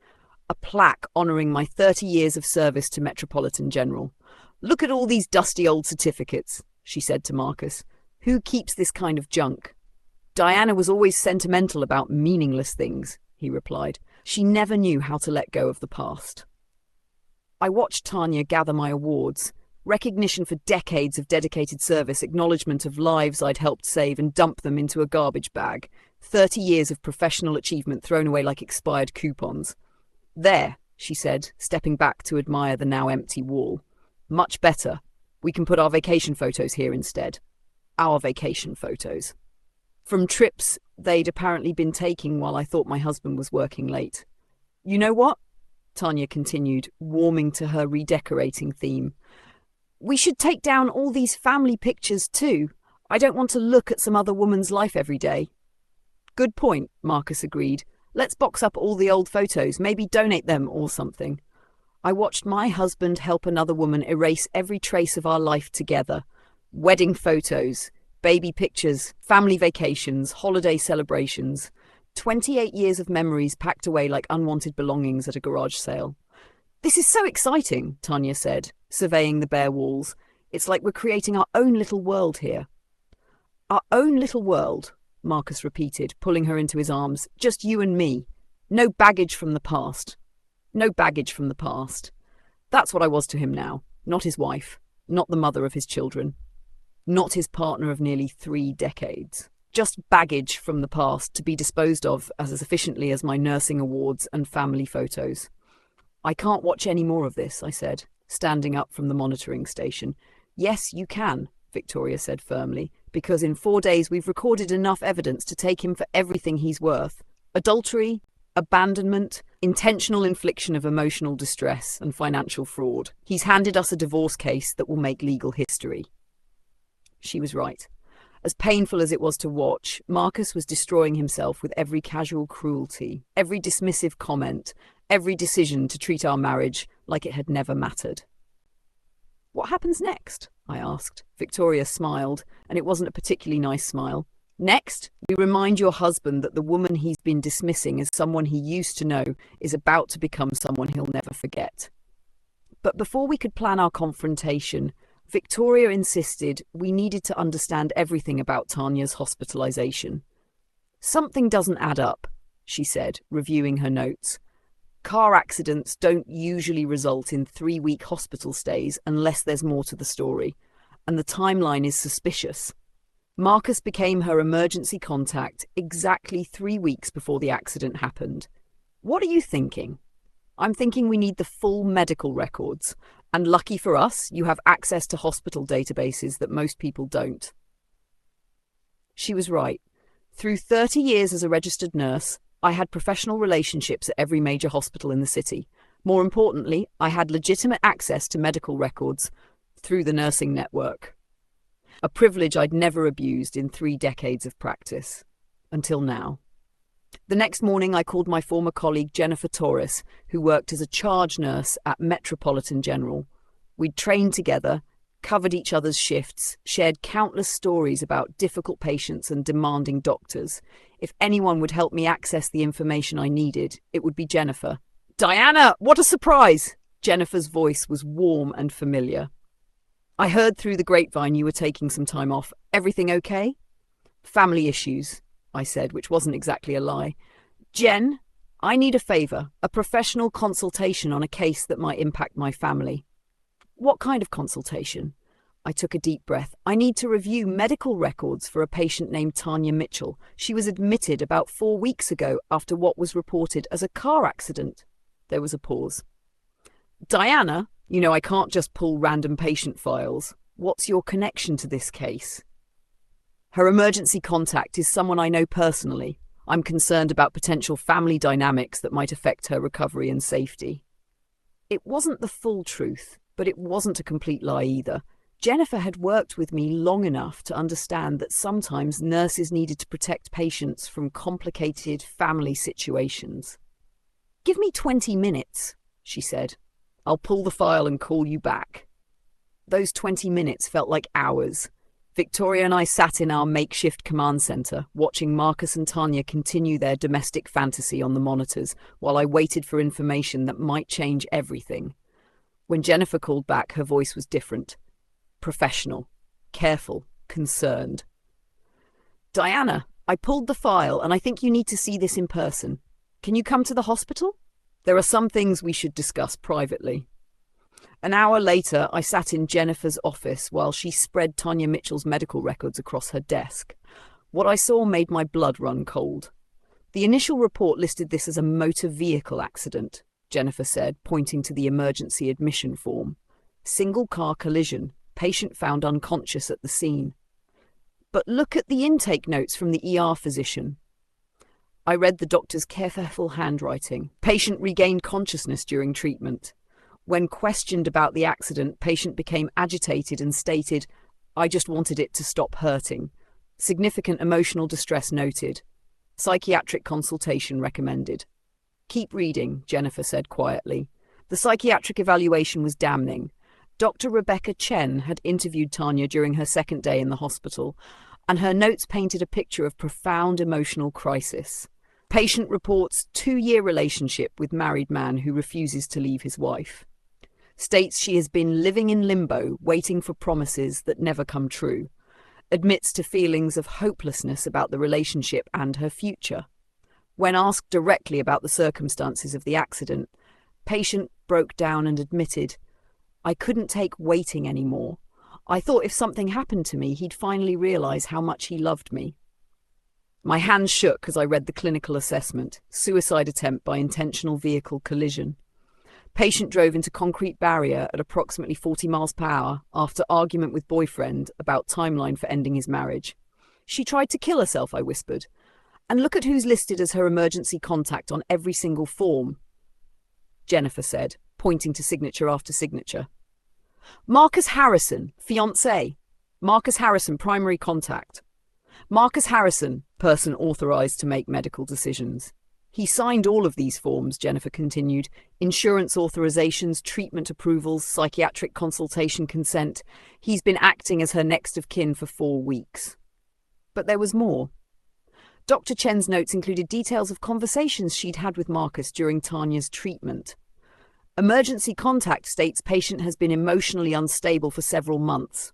A: A plaque honouring my 30 years of service to Metropolitan General. "Look at all these dusty old certificates," she said to Marcus. "Who keeps this kind of junk?" "Diana was always sentimental about meaningless things," he replied. "She never knew how to let go of the past." I watched Tanya gather my awards, recognition for decades of dedicated service, acknowledgement of lives I'd helped save, and dump them into a garbage bag. 30 years of professional achievement thrown away like expired coupons. "There," she said, stepping back to admire the now empty wall. "Much better. We can put our vacation photos here instead. Our vacation photos." From trips they'd apparently been taking while I thought my husband was working late. "You know what?" Tanya continued, warming to her redecorating theme. "We should take down all these family pictures too. I don't want to look at some other woman's life every day." "Good point," Marcus agreed. "Let's box up all the old photos, maybe donate them or something." I watched my husband help another woman erase every trace of our life together. Wedding photos, baby pictures, family vacations, holiday celebrations. 28 years of memories packed away like unwanted belongings at a garage sale. "This is so exciting," Tanya said, surveying the bare walls. "It's like we're creating our own little world here." "Our own little world," Marcus repeated, pulling her into his arms. "Just you and me. No baggage from the past. No baggage from the past." That's what I was to him now. Not his wife. Not the mother of his children. Not his partner of nearly 3 decades. Just baggage from the past to be disposed of as efficiently as my nursing awards and family photos. "I can't watch any more of this," I said, standing up from the monitoring station. "Yes, you can," Victoria said firmly, "because in 4 days we've recorded enough evidence to take him for everything he's worth. Adultery, abandonment, intentional infliction of emotional distress, and financial fraud. He's handed us a divorce case that will make legal history." She was right. As painful as it was to watch, Marcus was destroying himself with every casual cruelty, every dismissive comment, every decision to treat our marriage like it had never mattered. "What happens next?" I asked. Victoria smiled, and it wasn't a particularly nice smile. "Next, we remind your husband that the woman he's been dismissing as someone he used to know is about to become someone he'll never forget." But before we could plan our confrontation, Victoria insisted we needed to understand everything about Tanya's hospitalization. "Something doesn't add up," she said, reviewing her notes. "Car accidents don't usually result in 3-week hospital stays unless there's more to the story, and the timeline is suspicious. Marcus became her emergency contact exactly 3 weeks before the accident happened. What are you thinking?" "I'm thinking we need the full medical records. And lucky for us, you have access to hospital databases that most people don't." She was right. Through 30 years as a registered nurse, I had professional relationships at every major hospital in the city. More importantly, I had legitimate access to medical records through the nursing network. A privilege I'd never abused in 3 decades of practice. Until now. The next morning, I called my former colleague Jennifer Torres, who worked as a charge nurse at Metropolitan General. We'd trained together, covered each other's shifts, shared countless stories about difficult patients and demanding doctors. If anyone would help me access the information I needed, it would be Jennifer. "Diana, what a surprise!" Jennifer's voice was warm and familiar. "I heard through the grapevine you were taking some time off. Everything okay?" "Family issues," I said, which wasn't exactly a lie. "Jen, I need a favor, a professional consultation on a case that might impact my family." "What kind of consultation?" I took a deep breath. "I need to review medical records for a patient named Tanya Mitchell. She was admitted about 4 weeks ago after what was reported as a car accident." There was a pause. "Diana, you know I can't just pull random patient files. What's your connection to this case?" "Her emergency contact is someone I know personally. I'm concerned about potential family dynamics that might affect her recovery and safety." It wasn't the full truth, but it wasn't a complete lie either. Jennifer had worked with me long enough to understand that sometimes nurses needed to protect patients from complicated family situations. "Give me 20 minutes, she said. "I'll pull the file and call you back." Those 20 minutes felt like hours. Victoria and I sat in our makeshift command center, watching Marcus and Tanya continue their domestic fantasy on the monitors, while I waited for information that might change everything. When Jennifer called back, her voice was different. Professional, careful, concerned. "Diana, I pulled the file and I think you need to see this in person. Can you come to the hospital? There are some things we should discuss privately." An hour later, I sat in Jennifer's office while she spread Tanya Mitchell's medical records across her desk. What I saw made my blood run cold. "The initial report listed this as a motor vehicle accident," Jennifer said, pointing to the emergency admission form. "Single car collision. Patient found unconscious at the scene." "But look at the intake notes from the ER physician." I read the doctor's careful handwriting. Patient regained consciousness during treatment. When questioned about the accident, patient became agitated and stated, "I just wanted it to stop hurting." Significant emotional distress noted. Psychiatric consultation recommended. "Keep reading," Jennifer said quietly. The psychiatric evaluation was damning. Dr. Rebecca Chen had interviewed Tanya during her second day in the hospital, and her notes painted a picture of profound emotional crisis. Patient reports 2-year relationship with married man who refuses to leave his wife. States she has been living in limbo, waiting for promises that never come true. Admits to feelings of hopelessness about the relationship and her future. When asked directly about the circumstances of the accident, patient broke down and admitted, "I couldn't take waiting anymore. I thought if something happened to me, he'd finally realize how much he loved me." My hands shook as I read the clinical assessment, suicide attempt by intentional vehicle collision. Patient drove into concrete barrier at approximately 40 miles per hour after argument with boyfriend about timeline for ending his marriage. "She tried to kill herself," I whispered. "And look at who's listed as her emergency contact on every single form," Jennifer said, pointing to signature after signature. "Marcus Harrison, fiancé. Marcus Harrison, primary contact. Marcus Harrison, person authorized to make medical decisions. He signed all of these forms," Jennifer continued. "Insurance authorizations, treatment approvals, psychiatric consultation consent. He's been acting as her next of kin for 4 weeks." But there was more. Dr. Chen's notes included details of conversations she'd had with Marcus during Tanya's treatment. Emergency contact states patient has been emotionally unstable for several months.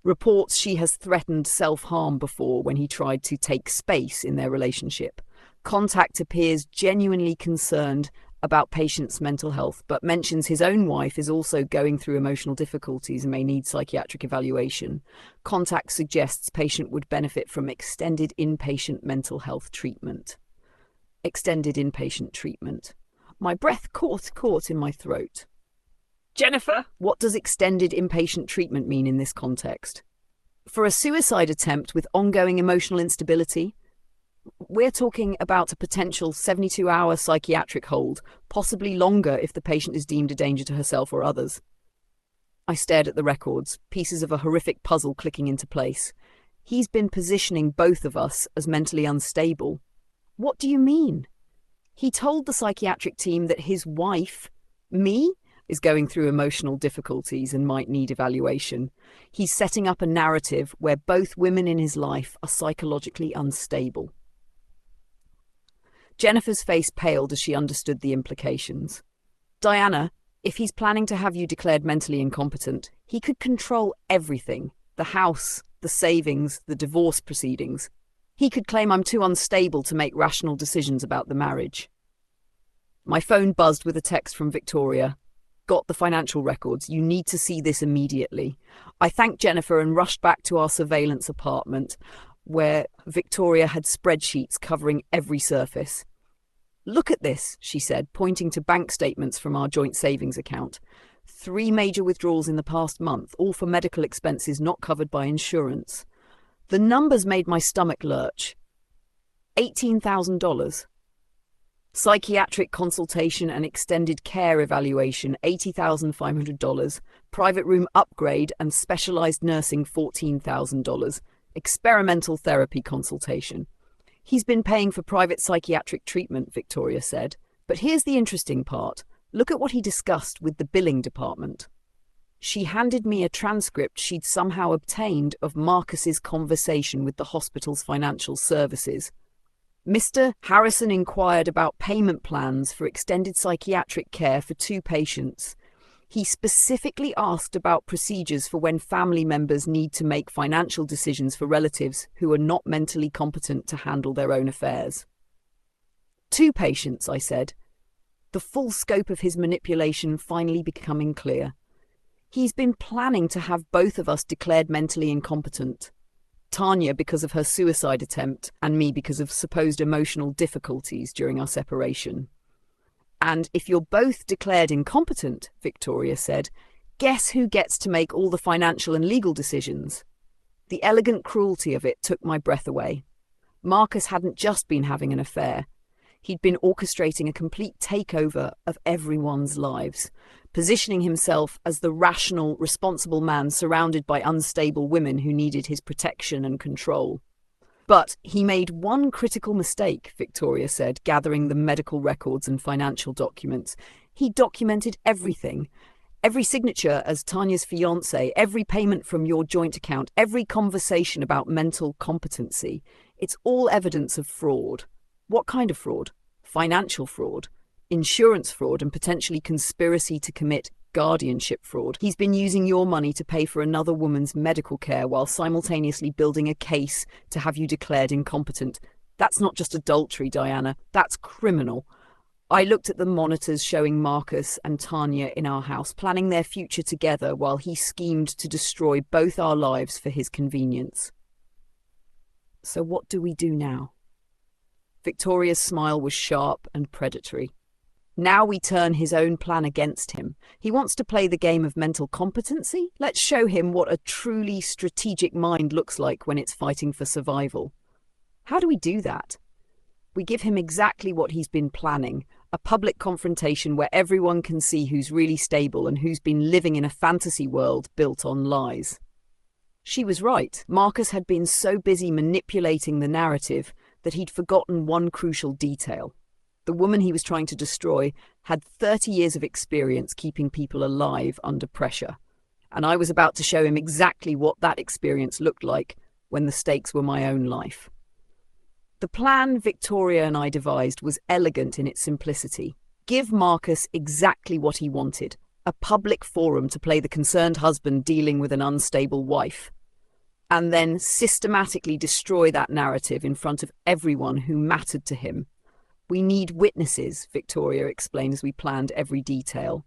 A: Reports she has threatened self-harm before when he tried to take space in their relationship. Contact appears genuinely concerned about patient's mental health, but mentions his own wife is also going through emotional difficulties and may need psychiatric evaluation. Contact suggests patient would benefit from extended inpatient mental health treatment. Extended inpatient treatment. My breath caught in my throat. "Jennifer, what does extended inpatient treatment mean in this context?" "For a suicide attempt with ongoing emotional instability, we're talking about a potential 72-hour psychiatric hold, possibly longer if the patient is deemed a danger to herself or others." I stared at the records, pieces of a horrific puzzle clicking into place. He's been positioning both of us as mentally unstable. What do you mean? He told the psychiatric team that his wife, me, is going through emotional difficulties and might need evaluation. He's setting up a narrative where both women in his life are psychologically unstable. Jennifer's face paled as she understood the implications. Diana, if he's planning to have you declared mentally incompetent, he could control everything. The house, the savings, the divorce proceedings. He could claim I'm too unstable to make rational decisions about the marriage. My phone buzzed with a text from Victoria. Got the financial records. You need to see this immediately. I thanked Jennifer and rushed back to our surveillance apartment, where Victoria had spreadsheets covering every surface. Look at this, she said, pointing to bank statements from our joint savings account. 3 major withdrawals in the past month, all for medical expenses not covered by insurance. The numbers made my stomach lurch. $18,000. Psychiatric consultation and extended care evaluation, $80,500. Private room upgrade and specialized nursing, $14,000. Experimental therapy consultation. He's been paying for private psychiatric treatment, Victoria said. But here's the interesting part. Look at what he discussed with the billing department. She handed me a transcript she'd somehow obtained of Marcus's conversation with the hospital's financial services. Mr. Harrison inquired about payment plans for extended psychiatric care for 2 patients. He specifically asked about procedures for when family members need to make financial decisions for relatives who are not mentally competent to handle their own affairs. 2 patients, I said. The full scope of his manipulation finally becoming clear. He's been planning to have both of us declared mentally incompetent. Tanya because of her suicide attempt, and me because of supposed emotional difficulties during our separation. And if you're both declared incompetent, Victoria said, guess who gets to make all the financial and legal decisions? The elegant cruelty of it took my breath away. Marcus hadn't just been having an affair. He'd been orchestrating a complete takeover of everyone's lives, positioning himself as the rational, responsible man surrounded by unstable women who needed his protection and control. But he made one critical mistake, Victoria said, gathering the medical records and financial documents. He documented everything. Every signature as Tanya's fiancé, every payment from your joint account, every conversation about mental competency. It's all evidence of fraud. What kind of fraud? Financial fraud, insurance fraud, and potentially conspiracy to commit guardianship fraud. He's been using your money to pay for another woman's medical care while simultaneously building a case to have you declared incompetent. That's not just adultery, Diana. That's criminal. I looked at the monitors showing Marcus and Tanya in our house, planning their future together while he schemed to destroy both our lives for his convenience. So what do we do now? Victoria's smile was sharp and predatory. Now we turn his own plan against him. He wants to play the game of mental competency? Let's show him what a truly strategic mind looks like when it's fighting for survival. How do we do that? We give him exactly what he's been planning, a public confrontation where everyone can see who's really stable and who's been living in a fantasy world built on lies. She was right. Marcus had been so busy manipulating the narrative that he'd forgotten one crucial detail. The woman he was trying to destroy had 30 years of experience keeping people alive under pressure, and I was about to show him exactly what that experience looked like when the stakes were my own life. The plan Victoria and I devised was elegant in its simplicity. Give Marcus exactly what he wanted, a public forum to play the concerned husband dealing with an unstable wife, and then systematically destroy that narrative in front of everyone who mattered to him. We need witnesses, Victoria explained as we planned every detail.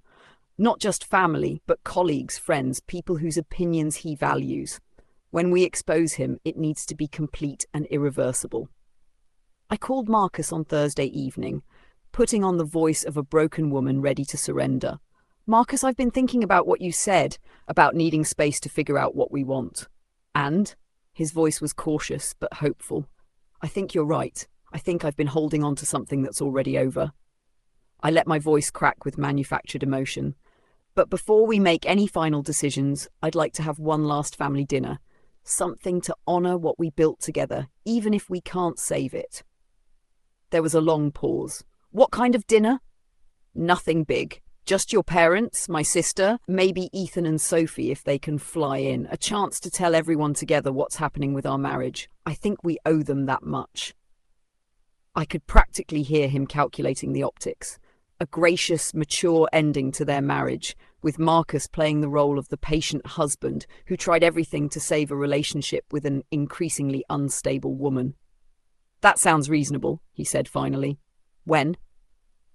A: Not just family, but colleagues, friends, people whose opinions he values. When we expose him, it needs to be complete and irreversible. I called Marcus on Thursday evening, putting on the voice of a broken woman ready to surrender. Marcus, I've been thinking about what you said, about needing space to figure out what we want. And? His voice was cautious but hopeful. I think you're right. I think I've been holding on to something that's already over. I let my voice crack with manufactured emotion. But before we make any final decisions, I'd like to have one last family dinner. Something to honour what we built together, even if we can't save it. There was a long pause. What kind of dinner? Nothing big. Just your parents, my sister, maybe Ethan and Sophie if they can fly in. A chance to tell everyone together what's happening with our marriage. I think we owe them that much. I could practically hear him calculating the optics. A gracious, mature ending to their marriage, with Marcus playing the role of the patient husband who tried everything to save a relationship with an increasingly unstable woman. That sounds reasonable, he said finally. When?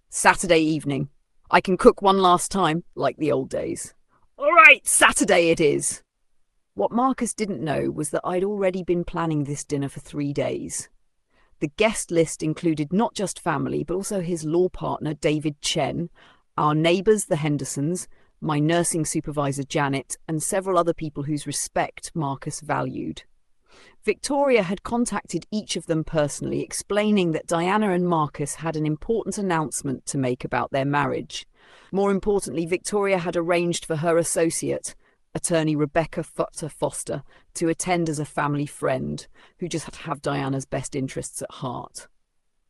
A: Saturday evening. I can cook one last time, like the old days. All right, Saturday it is. What Marcus didn't know was that I'd already been planning this dinner for 3 days. The guest list included not just family, but also his law partner, David Chen, our neighbours, the Hendersons, my nursing supervisor, Janet, and several other people whose respect Marcus valued. Victoria had contacted each of them personally, explaining that Diana and Marcus had an important announcement to make about their marriage. More importantly, Victoria had arranged for her associate, attorney Rebecca Foster, to attend as a family friend, who just had to have Diana's best interests at heart.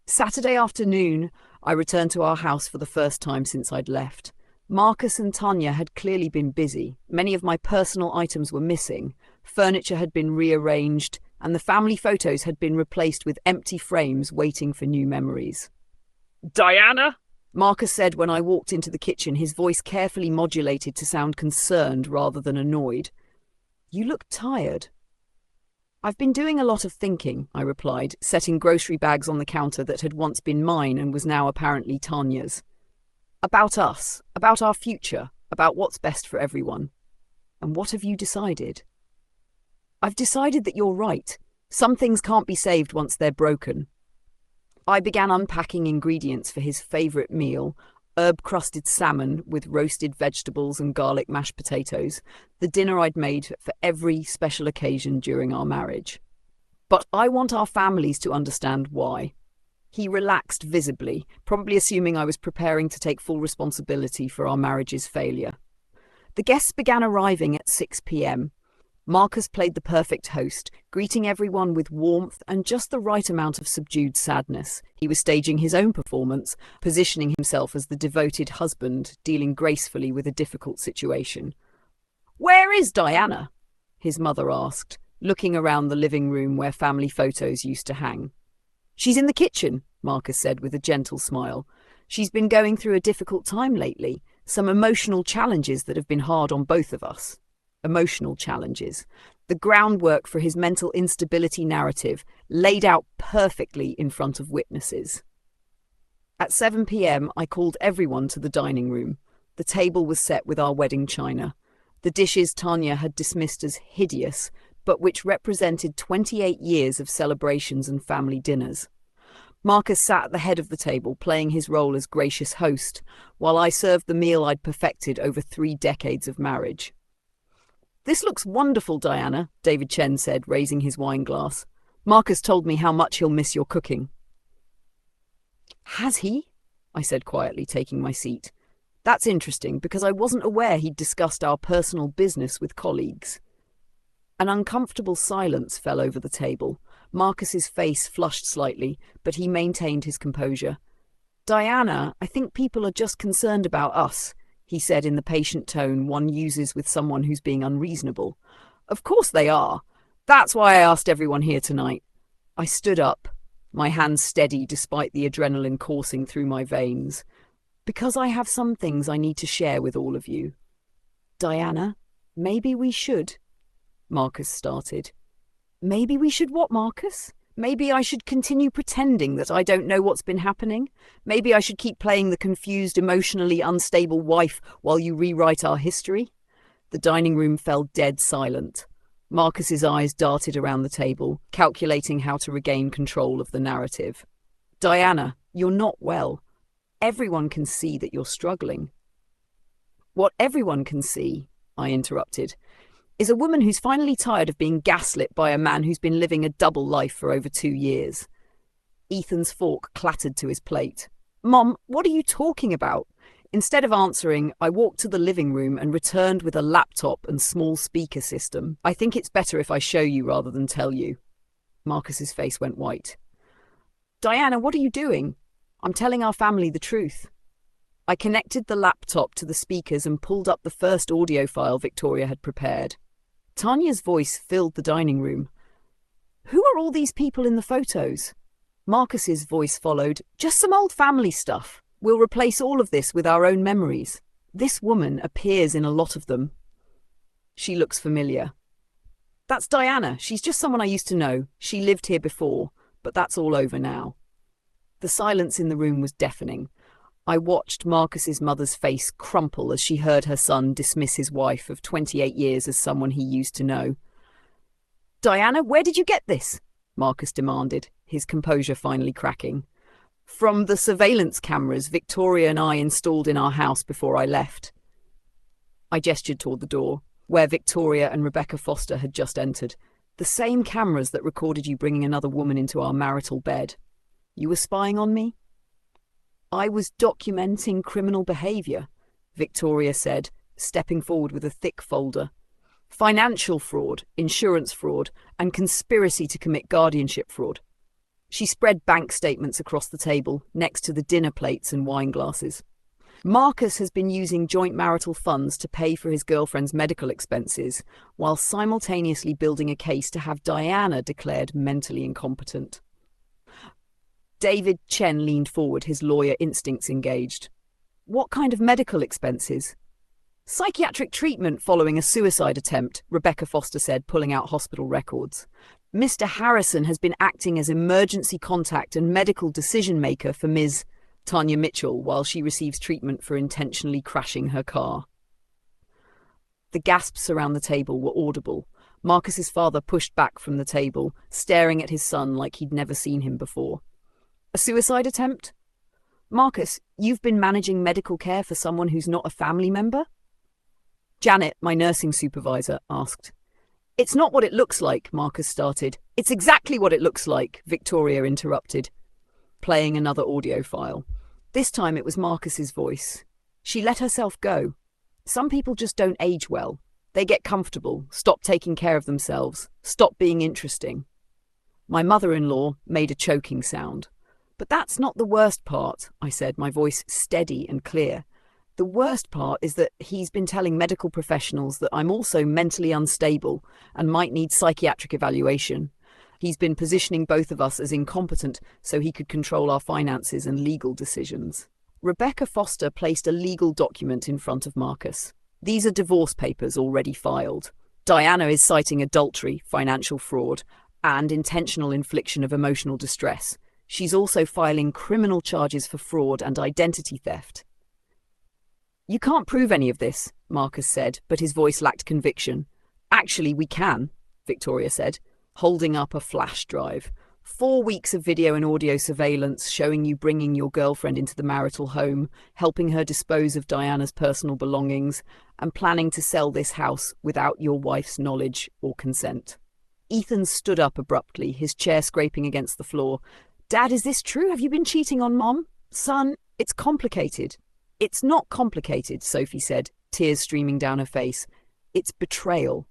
A: Saturday afternoon, I returned to our house for the first time since I'd left. Marcus and Tanya had clearly been busy. Many of my personal items were missing. Furniture had been rearranged, and the family photos had been replaced with empty frames waiting for new memories. Diana? Marcus said when I walked into the kitchen, his voice carefully modulated to sound concerned rather than annoyed. You look tired. I've been doing a lot of thinking, I replied, setting grocery bags on the counter that had once been mine and was now apparently Tanya's. About us, about our future, about what's best for everyone. And what have you decided? I've decided that you're right. Some things can't be saved once they're broken. I began unpacking ingredients for his favourite meal, herb-crusted salmon with roasted vegetables and garlic mashed potatoes, the dinner I'd made for every special occasion during our marriage. But I want our families to understand why. He relaxed visibly, probably assuming I was preparing to take full responsibility for our marriage's failure. The guests began arriving at 6 p.m. Marcus played the perfect host, greeting everyone with warmth and just the right amount of subdued sadness. He was staging his own performance, positioning himself as the devoted husband, dealing gracefully with a difficult situation. "Where is Diana?" his mother asked, looking around the living room where family photos used to hang. "She's in the kitchen," Marcus said with a gentle smile. "She's been going through a difficult time lately, some emotional challenges that have been hard on both of us." Emotional challenges. The groundwork for his mental instability narrative laid out perfectly in front of witnesses. At 7 p.m, I called everyone to the dining room. The table was set with our wedding china. The dishes Tanya had dismissed as hideous, but which represented 28 years of celebrations and family dinners. Marcus sat at the head of the table, playing his role as gracious host, while I served the meal I'd perfected over 3 decades of marriage. "This looks wonderful, Diana," David Chen said, raising his wine glass. "Marcus told me how much he'll miss your cooking." "Has he?" I said quietly, taking my seat. "That's interesting, because I wasn't aware he'd discussed our personal business with colleagues." An uncomfortable silence fell over the table. Marcus's face flushed slightly, but he maintained his composure. "Diana, I think people are just concerned about us," he said in the patient tone one uses with someone who's being unreasonable. "Of course they are. That's why I asked everyone here tonight." I stood up, my hands steady despite the adrenaline coursing through my veins. "Because I have some things I need to share with all of you." "Diana, maybe we should," Marcus started. "Maybe we should what, Marcus? Maybe I should continue pretending that I don't know what's been happening? Maybe I should keep playing the confused, emotionally unstable wife while you rewrite our history?" The dining room fell dead silent. Marcus's eyes darted around the table, calculating how to regain control of the narrative. "Diana, you're not well. Everyone can see that you're struggling." "What everyone can see," I interrupted, "is a woman who's finally tired of being gaslit by a man who's been living a double life for over 2 years. Ethan's fork clattered to his plate. "Mom, what are you talking about?" Instead of answering, I walked to the living room and returned with a laptop and small speaker system. "I think it's better if I show you rather than tell you." Marcus's face went white. "Diana, what are you doing?" "I'm telling our family the truth." I connected the laptop to the speakers and pulled up the first audio file Victoria had prepared. Tanya's voice filled the dining room. "Who are all these people in the photos?" Marcus's voice followed. "Just some old family stuff. We'll replace all of this with our own memories. This woman appears in a lot of them. She looks familiar." "That's Diana. She's just someone I used to know. She lived here before, but that's all over now." The silence in the room was deafening. I watched Marcus's mother's face crumple as she heard her son dismiss his wife of 28 years as someone he used to know. "Diana, where did you get this?" Marcus demanded, his composure finally cracking. "From the surveillance cameras Victoria and I installed in our house before I left." I gestured toward the door, where Victoria and Rebecca Foster had just entered. "The same cameras that recorded you bringing another woman into our marital bed. You were spying on me?" "I was documenting criminal behavior," Victoria said, stepping forward with a thick folder. "Financial fraud, insurance fraud, and conspiracy to commit guardianship fraud." She spread bank statements across the table, next to the dinner plates and wine glasses. "Marcus has been using joint marital funds to pay for his girlfriend's medical expenses, while simultaneously building a case to have Diana declared mentally incompetent." David Chen leaned forward, his lawyer instincts engaged. "What kind of medical expenses?" "Psychiatric treatment following a suicide attempt," Rebecca Foster said, pulling out hospital records. "Mr. Harrison has been acting as emergency contact and medical decision-maker for Ms. Tanya Mitchell while she receives treatment for intentionally crashing her car." The gasps around the table were audible. Marcus's father pushed back from the table, staring at his son like he'd never seen him before. "A suicide attempt? Marcus, you've been managing medical care for someone who's not a family member?" Janet, my nursing supervisor, asked. "It's not what it looks like," Marcus started. "It's exactly what it looks like," Victoria interrupted, playing another audio file. This time it was Marcus's voice. She let herself go. Some people just don't age well. They get comfortable, stop taking care of themselves, stop being interesting. My mother-in-law made a choking sound. "But that's not the worst part," I said, my voice steady and clear. "The worst part is that he's been telling medical professionals that I'm also mentally unstable and might need psychiatric evaluation. He's been positioning both of us as incompetent so he could control our finances and legal decisions." Rebecca Foster placed a legal document in front of Marcus. "These are divorce papers already filed. Diana is citing adultery, financial fraud, and intentional infliction of emotional distress. She's also filing criminal charges for fraud and identity theft." "You can't prove any of this," Marcus said, but his voice lacked conviction. "Actually, we can," Victoria said, holding up a flash drive. 4 weeks of video and audio surveillance showing you bringing your girlfriend into the marital home, helping her dispose of Diana's personal belongings, and planning to sell this house without your wife's knowledge or consent." Ethan stood up abruptly, his chair scraping against the floor. "Dad, is this true? Have you been cheating on Mom?" "Son, it's complicated." "It's not complicated," Sophie said, tears streaming down her face. "It's betrayal."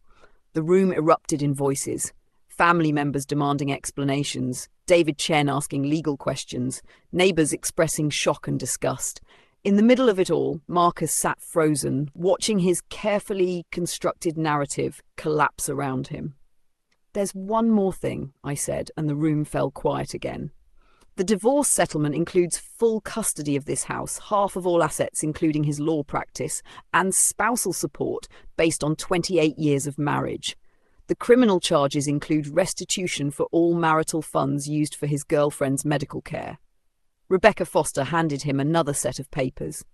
A: The room erupted in voices. Family members demanding explanations, David Chen asking legal questions, neighbours expressing shock and disgust. In the middle of it all, Marcus sat frozen, watching his carefully constructed narrative collapse around him. "There's one more thing," I said, and the room fell quiet again. "The divorce settlement includes full custody of this house, half of all assets including his law practice, and spousal support based on 28 years of marriage. The criminal charges include restitution for all marital funds used for his girlfriend's medical care." Rebecca Foster handed him another set of papers.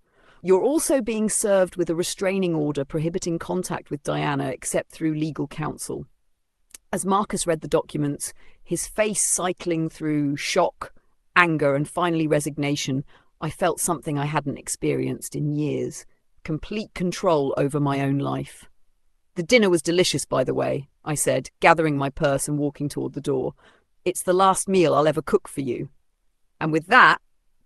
A: "You're also being served with a restraining order prohibiting contact with Diana except through legal counsel." As Marcus read the documents, his face cycling through shock, anger, and finally resignation, I felt something I hadn't experienced in years: complete control over my own life. "The dinner was delicious, by the way," I said, gathering my purse and walking toward the door. "It's the last meal I'll ever cook for you." And with that,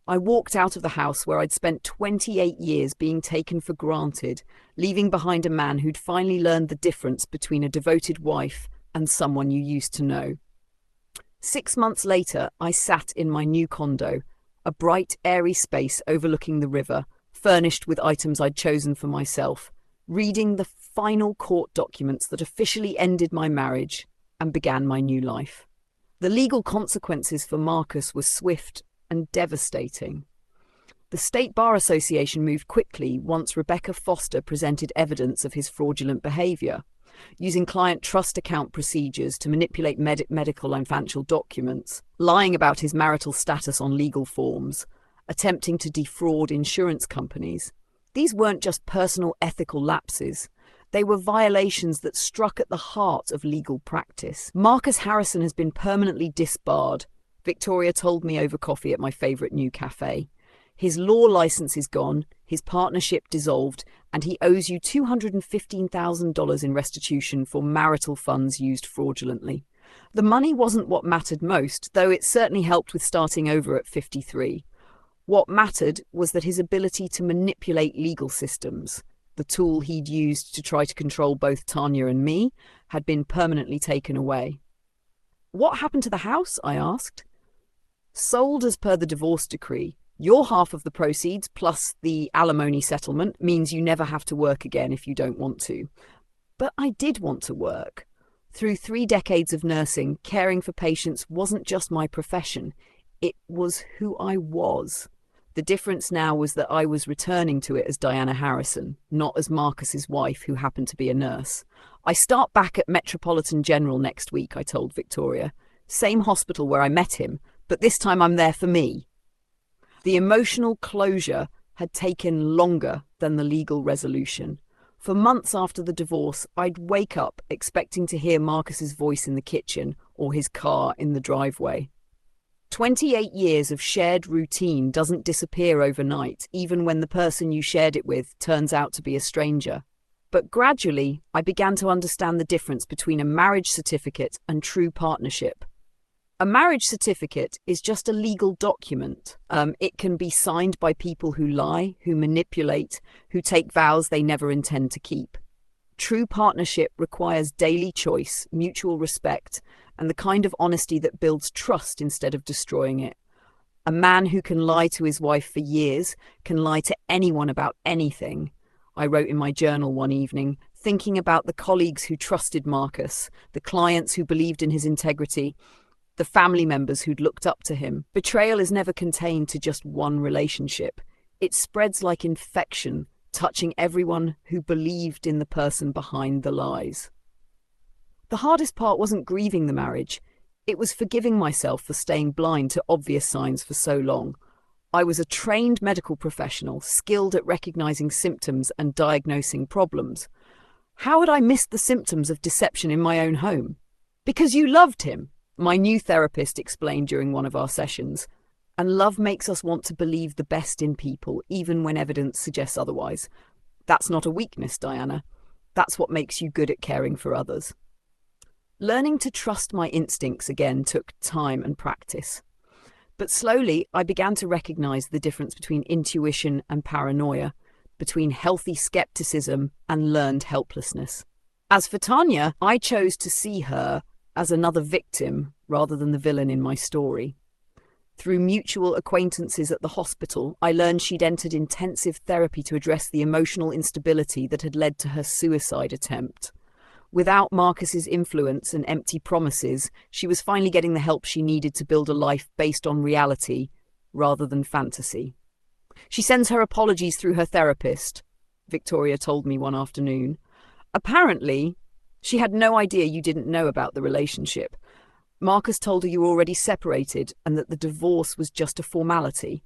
A: I walked out of the house where I'd spent 28 years being taken for granted, leaving behind a man who'd finally learned the difference between a devoted wife and someone you used to know. 6 months later, I sat in my new condo, a bright, airy space overlooking the river, furnished with items I'd chosen for myself, reading the final court documents that officially ended my marriage and began my new life. The legal consequences for Marcus were swift and devastating. The State Bar Association moved quickly once Rebecca Foster presented evidence of his fraudulent behavior, using client trust account procedures to manipulate medical and financial documents, lying about his marital status on legal forms, attempting to defraud insurance companies. These weren't just personal ethical lapses. They were violations that struck at the heart of legal practice. Marcus Harrison has been permanently disbarred, Victoria told me over coffee at my favourite new cafe. His law licence is gone, his partnership dissolved, and he owes you $215,000 in restitution for marital funds used fraudulently. The money wasn't what mattered most, though it certainly helped with starting over at 53. What mattered was that his ability to manipulate legal systems, the tool he'd used to try to control both Tanya and me, had been permanently taken away. "What happened to the house?" I asked. "Sold as per the divorce decree. Your half of the proceeds, plus the alimony settlement, means you never have to work again if you don't want to." But I did want to work. Through 3 decades of nursing, caring for patients wasn't just my profession. It was who I was. The difference now was that I was returning to it as Diana Harrison, not as Marcus's wife, who happened to be a nurse. "I start back at Metropolitan General next week," I told Victoria. "Same hospital where I met him, but this time I'm there for me." The emotional closure had taken longer than the legal resolution. For months after the divorce, I'd wake up expecting to hear Marcus's voice in the kitchen or his car in the driveway. 28 years of shared routine doesn't disappear overnight, even when the person you shared it with turns out to be a stranger. But gradually, I began to understand the difference between a marriage certificate and true partnership. A marriage certificate is just a legal document. It can be signed by people who lie, who manipulate, who take vows they never intend to keep. True partnership requires daily choice, mutual respect, and the kind of honesty that builds trust instead of destroying it. A man who can lie to his wife for years can lie to anyone about anything. I wrote in my journal one evening, thinking about the colleagues who trusted Marcus, the clients who believed in his integrity, the family members who'd looked up to him. Betrayal is never contained to just one relationship. It spreads like infection, touching everyone who believed in the person behind the lies. The hardest part wasn't grieving the marriage. It was forgiving myself for staying blind to obvious signs for so long. I was a trained medical professional, skilled at recognizing symptoms and diagnosing problems. How had I missed the symptoms of deception in my own home? "Because you loved him," my new therapist explained during one of our sessions. "And love makes us want to believe the best in people, even when evidence suggests otherwise. That's not a weakness, Diana. That's what makes you good at caring for others." Learning to trust my instincts again took time and practice. But slowly, I began to recognize the difference between intuition and paranoia, between healthy skepticism and learned helplessness. As for Tanya, I chose to see her as another victim rather than the villain in my story. Through mutual acquaintances at the hospital, I learned she'd entered intensive therapy to address the emotional instability that had led to her suicide attempt. Without Marcus's influence and empty promises, she was finally getting the help she needed to build a life based on reality rather than fantasy. "She sends her apologies through her therapist," Victoria told me one afternoon. "Apparently, she had no idea you didn't know about the relationship. Marcus told her you were already separated and that the divorce was just a formality."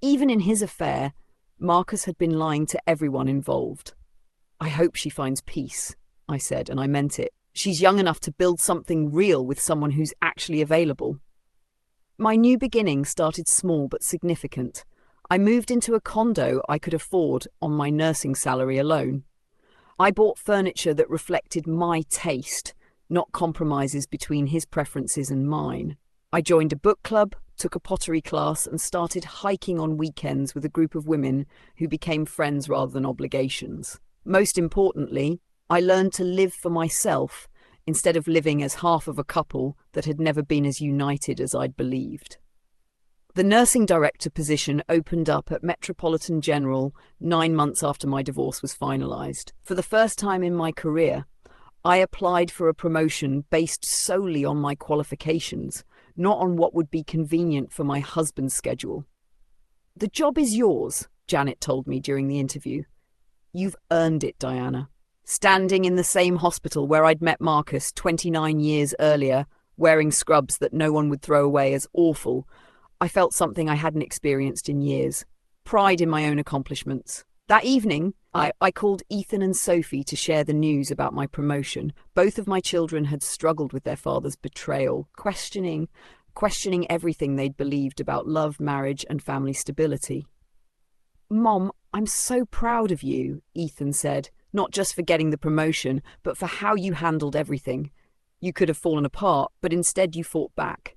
A: Even in his affair, Marcus had been lying to everyone involved. "I hope she finds peace," I said, and I meant it. "She's young enough to build something real with someone who's actually available." My new beginning started small but significant. I moved into a condo I could afford on my nursing salary alone. I bought furniture that reflected my taste, not compromises between his preferences and mine. I joined a book club, took a pottery class, and started hiking on weekends with a group of women who became friends rather than obligations. Most importantly, I learned to live for myself instead of living as half of a couple that had never been as united as I'd believed. The nursing director position opened up at Metropolitan General 9 months after my divorce was finalised. For the first time in my career, I applied for a promotion based solely on my qualifications, not on what would be convenient for my husband's schedule. "The job is yours," Janet told me during the interview. "You've earned it, Diana." Standing in the same hospital where I'd met Marcus 29 years earlier, wearing scrubs that no one would throw away as awful, I felt something I hadn't experienced in years: pride in my own accomplishments. That evening, I called Ethan and Sophie to share the news about my promotion. Both of my children had struggled with their father's betrayal, questioning everything they'd believed about love, marriage, and family stability. "Mom, I'm so proud of you," Ethan said, "not just for getting the promotion, but for how you handled everything. You could have fallen apart, but instead you fought back."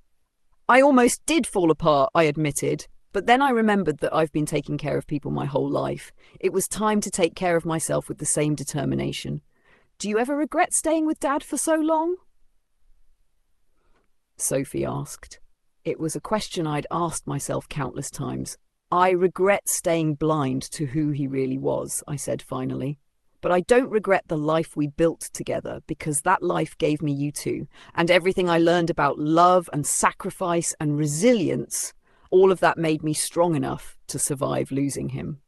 A: "I almost did fall apart," I admitted, but then I remembered that I've been taking care of people my whole life. It was time to take care of myself with the same determination. "Do you ever regret staying with Dad for so long?" Sophie asked. It was a question I'd asked myself countless times. "I regret staying blind to who he really was," I said finally. "But I don't regret the life we built together, because that life gave me you too, and everything I learned about love and sacrifice and resilience, all of that made me strong enough to survive losing him."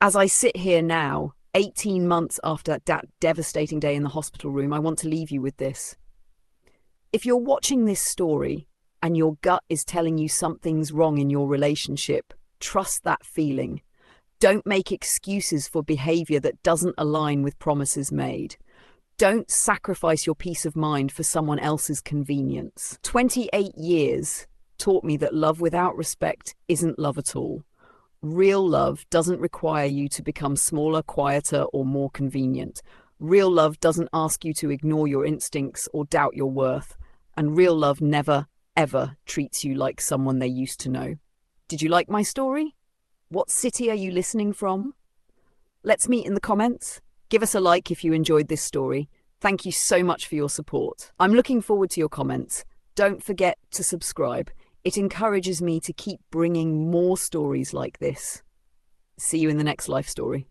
A: As I sit here now, 18 months after that devastating day in the hospital room, I want to leave you with this. If you're watching this story and your gut is telling you something's wrong in your relationship, trust that feeling. Don't make excuses for behavior that doesn't align with promises made. Don't sacrifice your peace of mind for someone else's convenience. 28 years taught me that love without respect isn't love at all. Real love doesn't require you to become smaller, quieter, or more convenient. Real love doesn't ask you to ignore your instincts or doubt your worth. And real love never, ever treats you like someone they used to know. Did you like my story? What city are you listening from? Let's meet in the comments. Give us a like if you enjoyed this story. Thank you so much for your support. I'm looking forward to your comments. Don't forget to subscribe. It encourages me to keep bringing more stories like this. See you in the next life story.